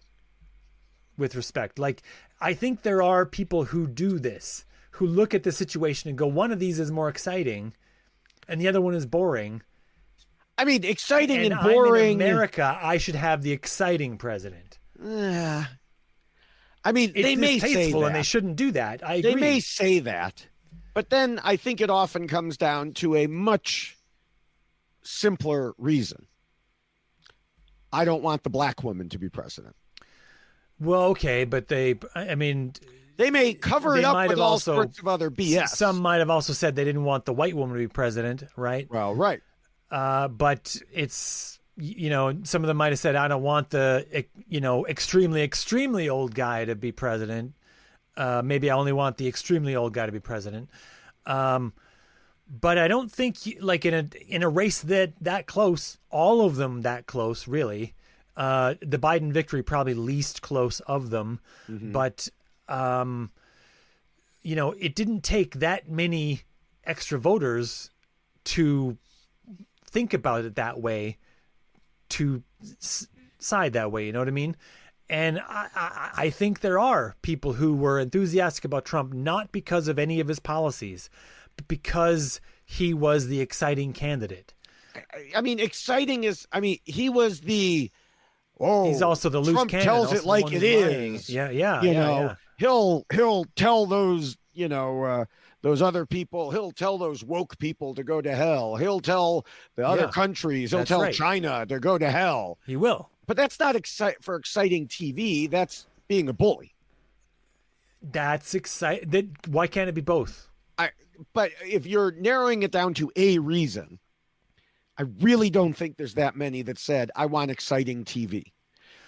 with respect. Like, I think there are people who do this, who look at the situation and go, one of these is more exciting and the other one is boring. I mean, exciting and I'm boring. in America, I should have the exciting president. I mean, It's they may say distasteful that. and they shouldn't do that. I agree. They may say that. But then I think it often comes down to a much simpler reason. I don't want the black woman to be president. Well, okay, but they may cover it they up might with have all also- sorts of other BS. some might have also said they didn't want the white woman to be president, right? Well, right. But it's, some of them might have said, I don't want the, extremely, extremely old guy to be president. Maybe I only want the extremely old guy to be president. But I don't think like in a race that close, all of them that close, really, the Biden victory probably least close of them. Mm-hmm. But, it didn't take that many extra voters to think about it that way, to side that way. You know what I mean? And I think there are people who were enthusiastic about Trump, not because of any of his policies, but because he was the exciting candidate. I mean, exciting is, he was the, He's also the loose Trump cannon. tells also it the like one it who's lying. is. Yeah. He'll tell those, those other people, he'll tell those woke people to go to hell. He'll tell the other countries, he'll That's tell right. China to go to hell. He will. But that's not for exciting TV. That's being a bully. That's exciting. Why can't it be both? But if you're narrowing it down to a reason, I really don't think there's that many that said, I want exciting TV.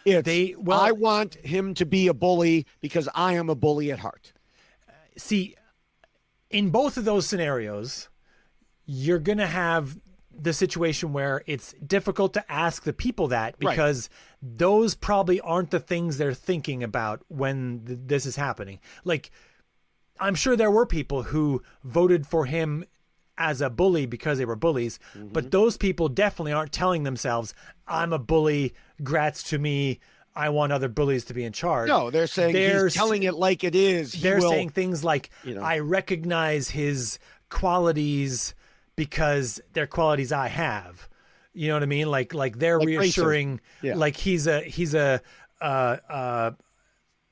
I want him to be a bully because I am a bully at heart. See, in both of those scenarios, you're going to have the situation where it's difficult to ask the people that because those probably aren't the things they're thinking about when this is happening. Like, I'm sure there were people who voted for him as a bully because they were bullies, but those people definitely aren't telling themselves, I'm a bully, grats to me, I want other bullies to be in charge. No, they're saying he's telling it like it is. They're saying things like, I recognize his qualities because they're qualities I have. You know what I mean? Like they're reassuring, like he's an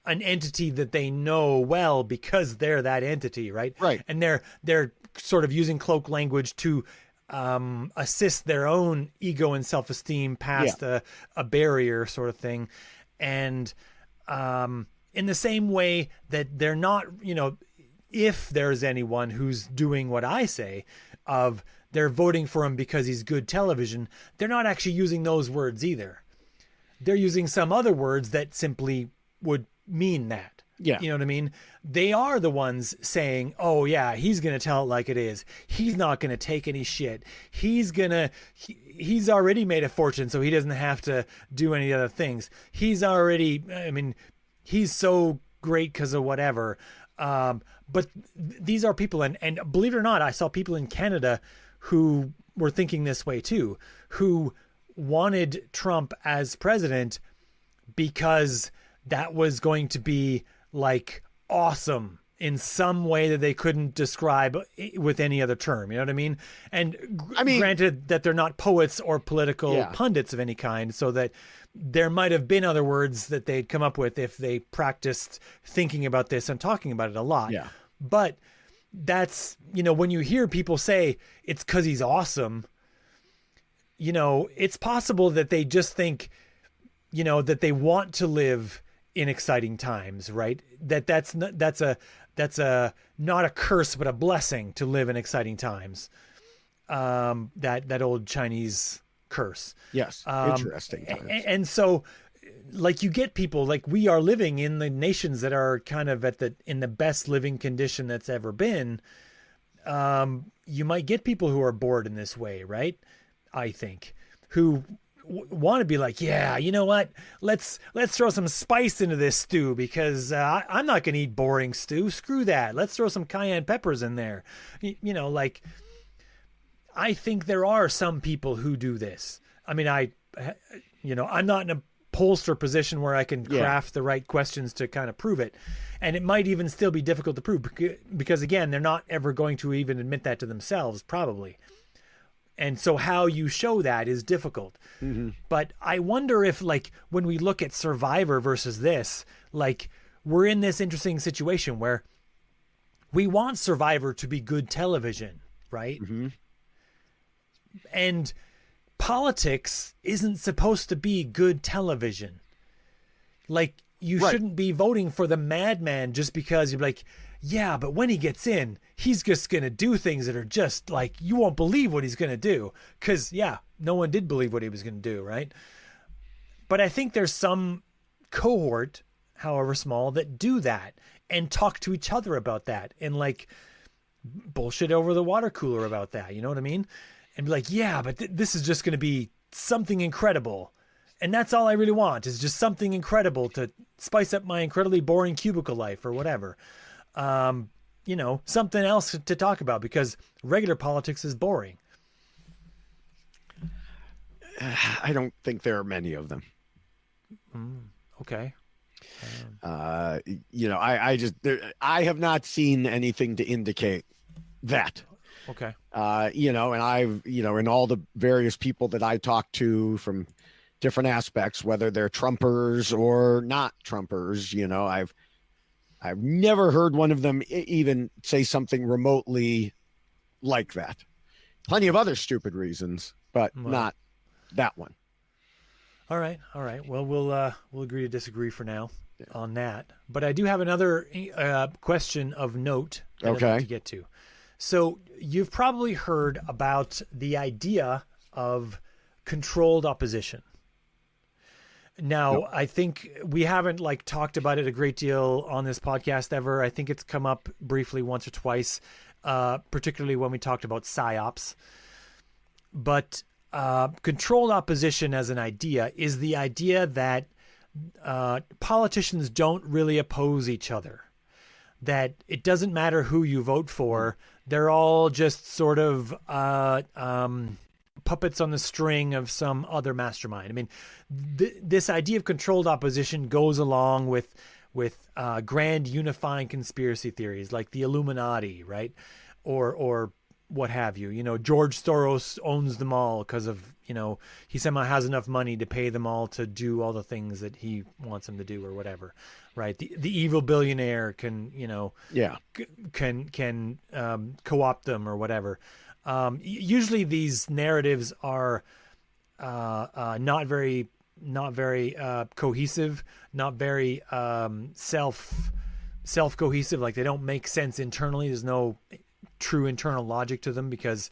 entity that they know well because they're that entity, right? Right. And they're sort of using cloak language to assist their own ego and self-esteem past a barrier sort of thing. And in the same way that they're not, if there's anyone who's doing what I say of they're voting for him because he's good television, they're not actually using those words either. They're using some other words that simply would mean that. Yeah. You know what I mean? They are the ones saying, oh yeah, he's going to tell it like it is. He's not going to take any shit. He's already made a fortune, so he doesn't have to do any other things. He's so great because of whatever. But these are people, and believe it or not, I saw people in Canada who were thinking this way too, who wanted Trump as president because that was going to be like awesome in some way that they couldn't describe with any other term. You know what I mean? And granted that they're not poets or political pundits of any kind, so that there might have been other words that they'd come up with if they practiced thinking about this and talking about it a lot. Yeah. But that's, when you hear people say it's because he's awesome, it's possible that they just think, that they want to live in exciting times, right? That's not a curse but a blessing to live in exciting times. That old Chinese curse. Yes, interesting times. And so, like, you get people like we are living in the nations that are kind of in the best living condition that's ever been. You might get people who are bored in this way, right? I think, who want to be like, yeah, you know what? Let's throw some spice into this stew because I'm not going to eat boring stew. Screw that. Let's throw some cayenne peppers in there. You know, like, I think there are some people who do this. I mean, I'm not in a pollster position where I can craft the right questions to kind of prove it. And it might even still be difficult to prove because, again, they're not ever going to even admit that to themselves, probably. And so how you show that is difficult. Mm-hmm. But I wonder if, like, when we look at Survivor versus this, like, we're in this interesting situation where we want Survivor to be good television, right? Mm-hmm. And politics isn't supposed to be good television. Like, you shouldn't be voting for the madman just because you're like, yeah, but when he gets in, he's just going to do things that are just like, you won't believe what he's going to do. Because, yeah, no one did believe what he was going to do, right? But I think there's some cohort, however small, that do that and talk to each other about that and, like, bullshit over the water cooler about that. You know what I mean? And be like, yeah, but this is just going to be something incredible. And that's all I really want, is just something incredible to spice up my incredibly boring cubicle life or whatever. Something else to talk about because regular politics is boring. I don't think there are many of them. Okay. I have not seen anything to indicate that. Okay. And I've, and all the various people that I talk to from different aspects, whether they're Trumpers or not Trumpers, I've never heard one of them even say something remotely like that. Plenty of other stupid reasons, but not that one. All right. Well, we'll agree to disagree for now on that. But I do have another question of note that I'd like to get to. So you've probably heard about the idea of controlled opposition. Now, I think we haven't talked about it a great deal on this podcast ever. I think it's come up briefly once or twice, particularly when we talked about PSYOPs. But controlled opposition as an idea is the idea that politicians don't really oppose each other. That it doesn't matter who you vote for. They're all just sort of puppets on the string of some other mastermind. I mean, this idea of controlled opposition goes along with grand unifying conspiracy theories like the Illuminati, right? Or what have you. George Soros owns them all because of, he somehow has enough money to pay them all to do all the things that he wants them to do or whatever, right? The evil billionaire can, can co-opt them or whatever. Usually these narratives are not very cohesive, not very self-cohesive. Like, they don't make sense internally. There's no true internal logic to them because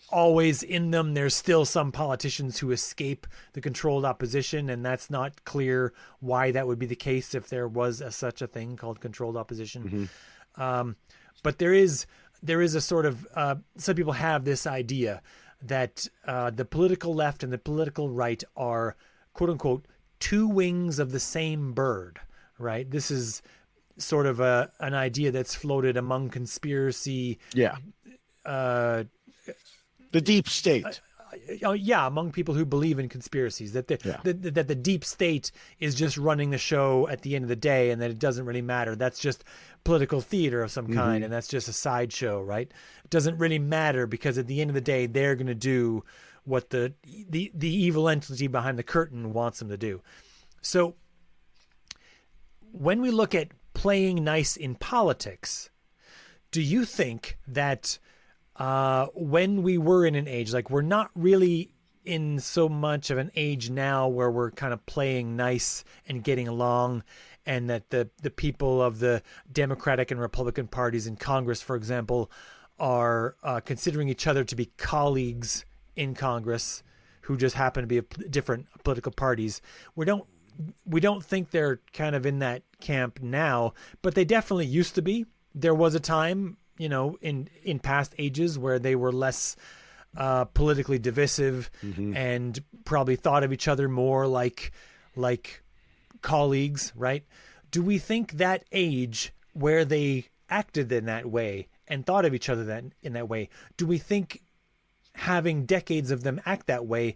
always in them there's still some politicians who escape the controlled opposition, and that's not clear why that would be the case if there was such a thing called controlled opposition. Mm-hmm. But there is a sort of some people have this idea that the political left and the political right are, quote unquote, two wings of the same bird, right? This is sort of an idea that's floated among conspiracy. The deep state. Among people who believe in conspiracies, that the deep state is just running the show at the end of the day, and that it doesn't really matter. That's just political theater of some kind, and that's just a sideshow, right? It doesn't really matter because at the end of the day, they're going to do what the evil entity behind the curtain wants them to do. So when we look at playing nice in politics, do you think that when we were in an age, like, we're not really in so much of an age now where we're kind of playing nice and getting along and that the people of the Democratic and Republican parties in Congress, for example, are considering each other to be colleagues in Congress who just happen to be of different political parties. We don't think they're kind of in that camp now, but they definitely used to be. There was a time, in past ages where they were less politically divisive and probably thought of each other more like colleagues, right? Do we think that age where they acted in that way and thought of each other in that way, do we think having decades of them act that way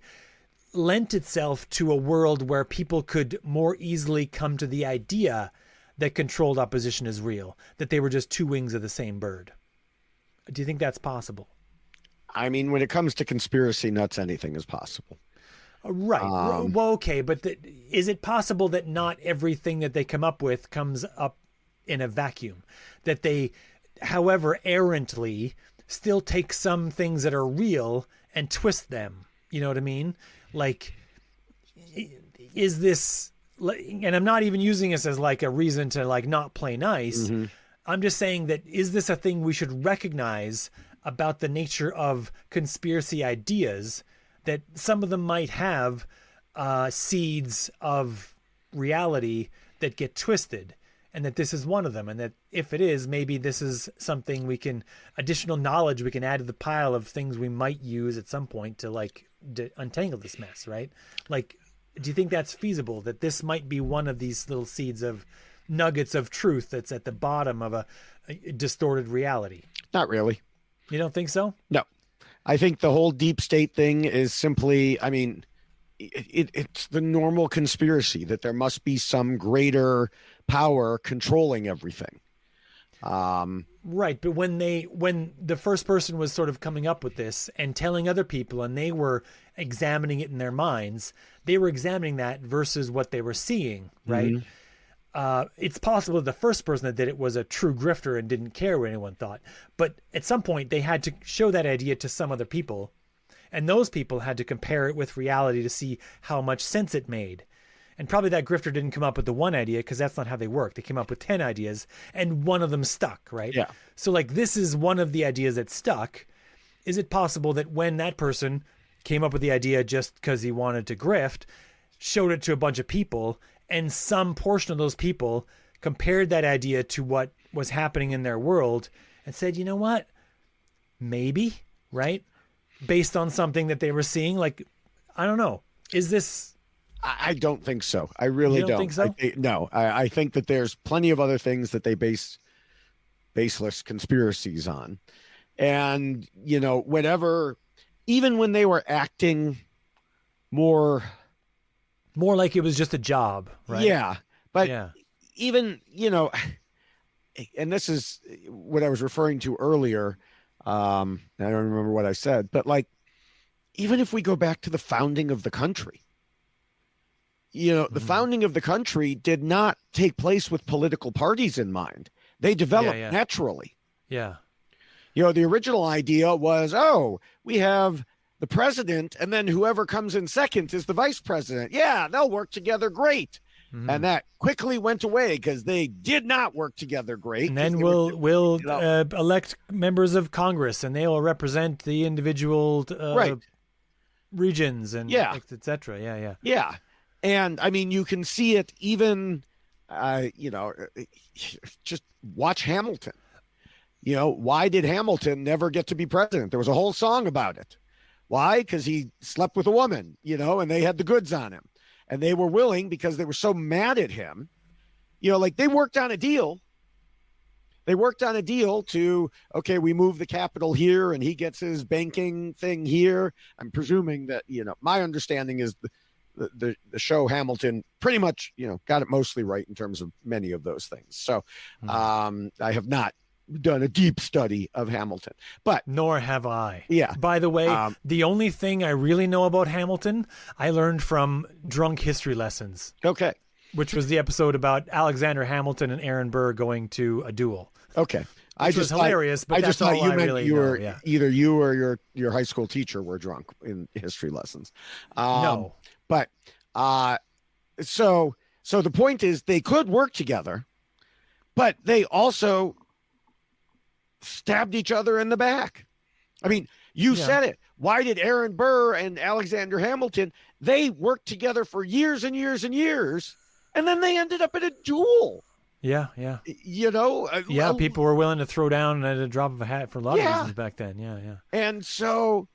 lent itself to a world where people could more easily come to the idea that controlled opposition is real, that they were just two wings of the same bird? Do you think that's possible? I mean, when it comes to conspiracy nuts, anything is possible. Right. Well, okay, but is it possible that not everything that they come up with comes up in a vacuum? That they, however errantly, still take some things that are real and twist them? You know what I mean? Like, is this, and I'm not even using this as like a reason to like not play nice. I'm just saying that, is this a thing we should recognize about the nature of conspiracy ideas, that some of them might have seeds of reality that get twisted, and that this is one of them, and that if it is, maybe this is something additional knowledge we can add to the pile of things we might use at some point to like untangle this mess, right? Like, do you think that's feasible, that this might be one of these little seeds of nuggets of truth that's at the bottom of a distorted reality? Not really. You don't think so? No. I think the whole deep state thing is simply, I mean, it's the normal conspiracy that there must be some greater power controlling everything. Right. But when the first person was sort of coming up with this and telling other people, and they were examining it in their minds, they were examining that versus what they were seeing, right? It's possible that the first person that did it was a true grifter and didn't care what anyone thought. But at some point, they had to show that idea to some other people, and those people had to compare it with reality to see how much sense it made. And probably that grifter didn't come up with the one idea, because that's not how they work. They came up with 10 ideas, and one of them stuck, right? Yeah. So like, this is one of the ideas that stuck. Is it possible that when that person came up with the idea just because he wanted to grift, showed it to a bunch of people, and some portion of those people compared that idea to what was happening in their world and said, you know what, maybe, right? Based on something that they were seeing, like, I don't know. Is this... I don't think so. I really don't. Think so? No, I think that there's plenty of other things that they base baseless conspiracies on. And, whatever, even when they were acting more like it was just a job, right? Yeah. But even, and this is what I was referring to earlier. I don't remember what I said, but like, even if we go back to the founding of the country, the founding of the country did not take place with political parties in mind. They developed naturally. Yeah. The original idea was, we have the president, and then whoever comes in second is the vice president. Yeah, they'll work together great. And that quickly went away because they did not work together great. And then we'll elect members of Congress, and they will represent the individual regions and et cetera. Yeah. Yeah. And I mean, you can see it even, just watch Hamilton. Why did Hamilton never get to be president? There was a whole song about it. Why? Because he slept with a woman, and they had the goods on him, and they were willing, because they were so mad at him, like they worked on a deal. They worked on a deal to, okay, we move the capital here and he gets his banking thing here. I'm presuming that, my understanding is the show Hamilton pretty much, got it mostly right in terms of many of those things. So I have not done a deep study of Hamilton, but nor have I. Yeah. By the way, the only thing I really know about Hamilton, I learned from Drunk History Lessons. Okay. Which was the episode about Alexander Hamilton and Aaron Burr going to a duel. Okay. Which was hilarious, but that's all I really know. Either you or your high school teacher were drunk in history lessons. No. But so So the point is they could work together, but they also stabbed each other in the back. I mean, you said it. Why did Aaron Burr and Alexander Hamilton, they worked together for years and years and years, and then they ended up in a duel. Yeah. You know? People were willing to throw down at a drop of a hat for a lot of reasons back then. Yeah. And so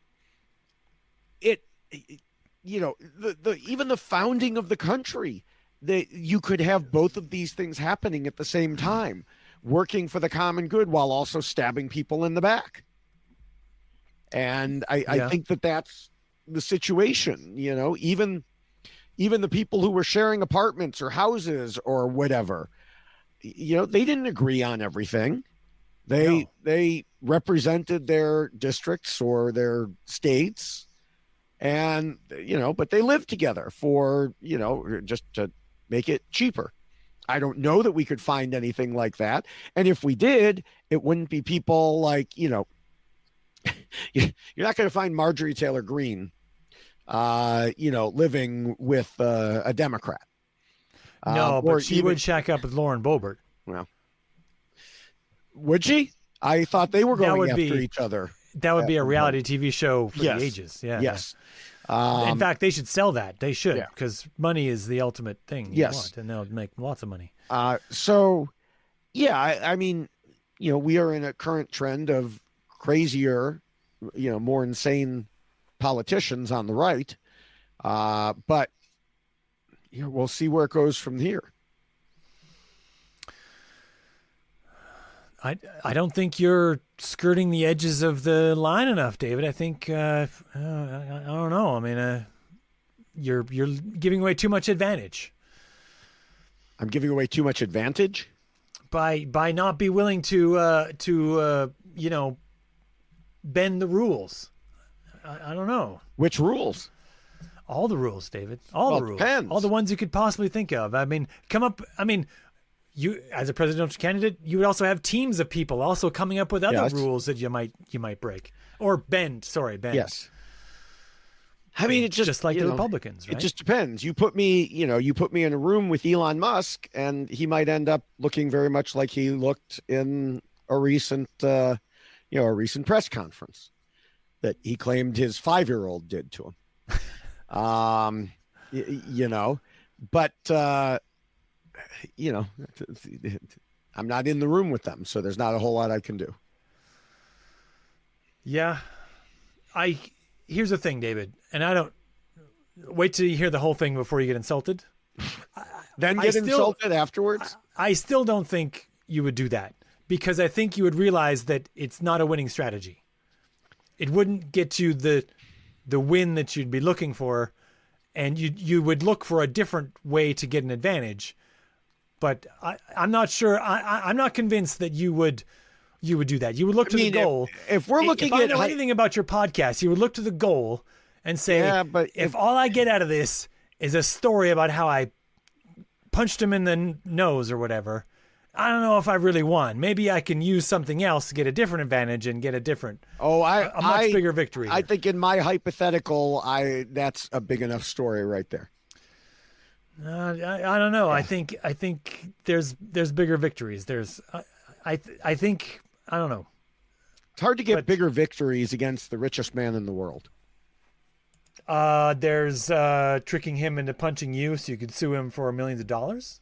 you know, the even the founding of the country, you could have both of these things happening at the same time, working for the common good while also stabbing people in the back. And I think that's the situation, you know, even the people who were sharing apartments or houses or whatever, you know, they didn't agree on everything. They represented their districts or their states, and, you know, but they lived together for, you know, just to make it cheaper. I don't know that we could find anything like that. And if we did, it wouldn't be people like, you know, you're not going to find Marjorie Taylor Greene, you know, living with a Democrat. No, but she would shack up with Lauren Boebert. Well, would she? I thought they were going after each other. That would be a reality TV show for the ages. Yeah. Yes. In fact, they should sell that. They should, because money is the ultimate thing you want, and they'll make lots of money. So, yeah, I mean, you know, we are in a current trend of crazier, you know, more insane politicians on the right. But, you know, we'll see where it goes from here. I don't think you're skirting the edges of the line enough, David. I think I don't know. I mean, you're giving away too much advantage. I'm giving away too much advantage by not be willing to you know, bend the rules. I don't know. Which rules? All the rules, David. All the rules. Depends. All the ones you could possibly think of. I mean, you, as a presidential candidate, you would also have teams of people also coming up with other rules that you might break or bend. Sorry, bend. Yes. I mean, it's just like the Republicans, right? It just depends. You put me in a room with Elon Musk, and he might end up looking very much like he looked in a recent press conference that he claimed his 5-year-old did to him. You know, but. You know, I'm not in the room with them, so there's not a whole lot I can do. Yeah. Here's the thing, David, and I don't wait till you hear the whole thing before you get insulted. Then get insulted afterwards? I still don't think you would do that, because I think you would realize that it's not a winning strategy. It wouldn't get you the win that you'd be looking for, and you would look for a different way to get an advantage. But I'm not sure. I'm not convinced that you would do that. You would look to the goal. If we're looking if I know anything about your podcast, you would look to the goal and say, but if all I get out of this is a story about how I punched him in the nose or whatever, I don't know if I really won. Maybe I can use something else to get a different advantage and get a much bigger victory. I think in my hypothetical, that's a big enough story right there. I don't know. Yeah. I think there's bigger victories. I think, I don't know. It's hard to get bigger victories against the richest man in the world. There's tricking him into punching you so you could sue him for millions of dollars.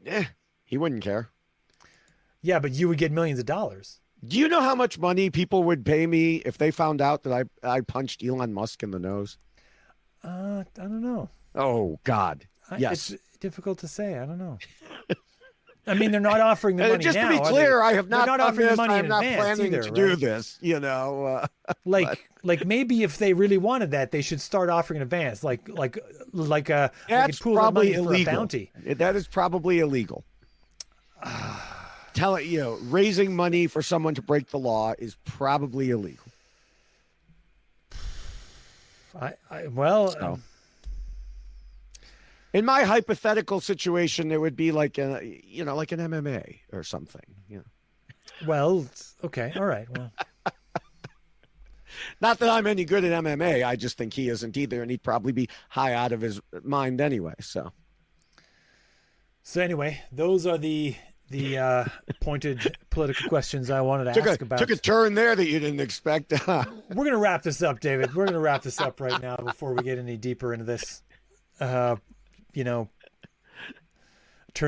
Yeah, he wouldn't care. Yeah, but you would get millions of dollars. Do you know how much money people would pay me if they found out that I punched Elon Musk in the nose? I don't know. Oh, God. Yes. It's difficult to say. I don't know. I mean, they're not offering the money just now. Just to be clear, I have not done this. I'm not planning to do this, you know. Like maybe if they really wanted that, they should start offering in advance, like a pool of money for a bounty. That is probably illegal. Raising money for someone to break the law is probably illegal. In my hypothetical situation, it would be like an MMA or something. Yeah. Well, okay, all right. Well, not that I'm any good at MMA. I just think he isn't either, and he'd probably be high out of his mind anyway. So. So anyway, those are the pointed political questions I wanted to ask about. Took a turn there that you didn't expect. We're going to wrap this up, David. We're going to wrap this up right now before we get any deeper into this. Turn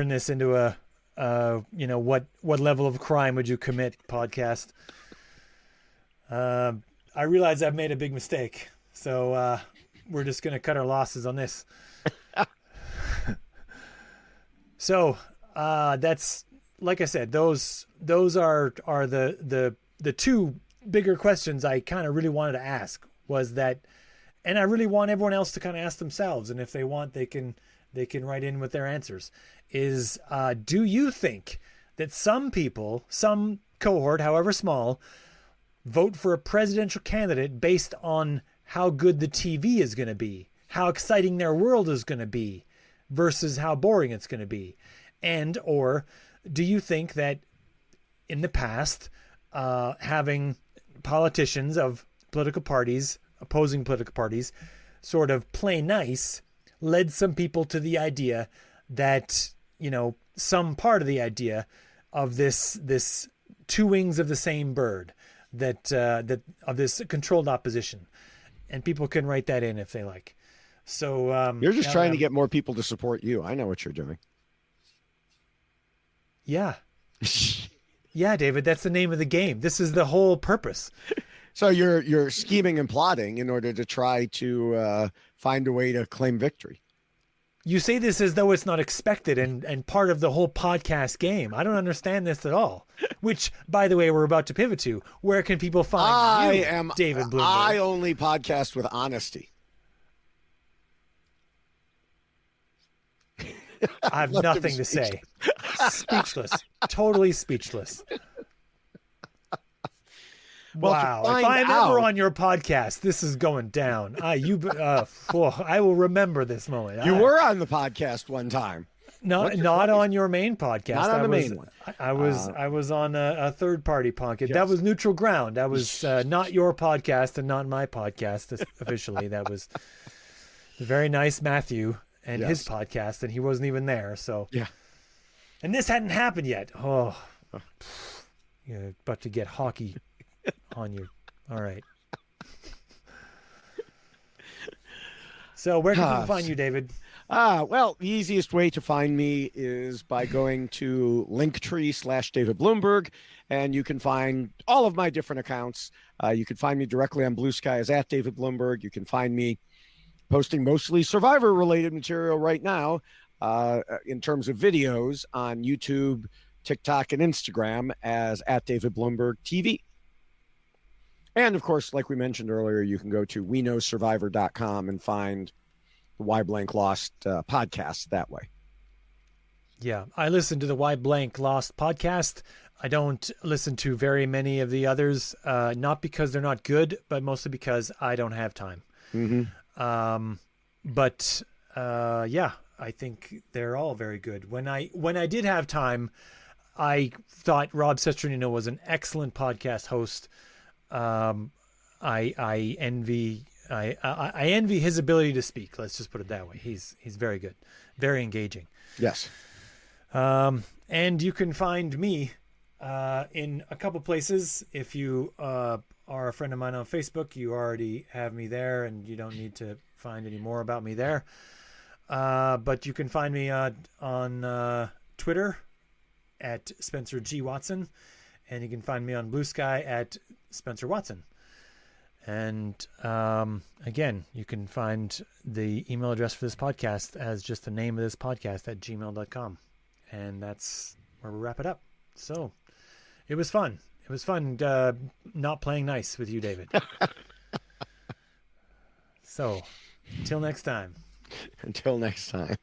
this into a what level of crime would you commit podcast. I realize I've made a big mistake, so we're just going to cut our losses on this. So that's, like I said, those are the two bigger questions I kind of really wanted to ask, was that, and I really want everyone else to kind of ask themselves, and if they want, they can write in with their answers, is do you think that some people, some cohort, however small, vote for a presidential candidate based on how good the TV is going to be, how exciting their world is going to be, versus how boring it's going to be? And or do you think that in the past, having politicians of political parties, opposing political parties, sort of play nice, led some people to the idea that, some part of the idea of this two wings of the same bird, that of this controlled opposition? And people can write that in if they like. So you're just trying to get more people to support you. I know what you're doing. Yeah. Yeah, David, that's the name of the game. This is the whole purpose. So you're scheming and plotting in order to try to find a way to claim victory. You say this as though it's not expected and part of the whole podcast game. I don't understand this at all. Which, by the way, we're about to pivot to. Where can people find David Bloomberg? I only podcast with honesty. I have nothing to say. Speechless. Totally speechless. Well, wow. If I'm ever on your podcast, this is going down. I will remember this moment. You were on the podcast one time. Not on your main podcast. Not on the main one. I was on a third party podcast. Yes. That was neutral ground. That was not your podcast and not my podcast officially. That was the very nice Matthew and his podcast, and he wasn't even there. So yeah. And this hadn't happened yet. Oh, you're about to get hockey on you. All right. So where can people find you, David? Well, the easiest way to find me is by going to Linktree/David Bloomberg, and you can find all of my different accounts. You can find me directly on Blue Sky as @David Bloomberg. You can find me posting mostly Survivor-related material right now in terms of videos on YouTube, TikTok, and Instagram as @David Bloomberg TV. And, of course, like we mentioned earlier, you can go to WeKnowSurvivor.com and find the Why Blank Lost podcast that way. Yeah, I listen to the Why Blank Lost podcast. I don't listen to very many of the others, not because they're not good, but mostly because I don't have time. Mm-hmm. Yeah, I think they're all very good. When I did have time, I thought Rob Cesternino was an excellent podcast host. I envy his ability to speak. Let's just put it that way. He's very good, very engaging. Yes. And you can find me in a couple places. If you are a friend of mine on Facebook, you already have me there, and you don't need to find any more about me there. But you can find me on Twitter at Spencer G. Watson, and you can find me on Blue Sky at Spencer Watson. And again, you can find the email address for this podcast as just the name of this podcast at gmail.com. And that's where we wrap it up. So it was fun. It was fun not playing nice with you, David. So until next time. Until next time.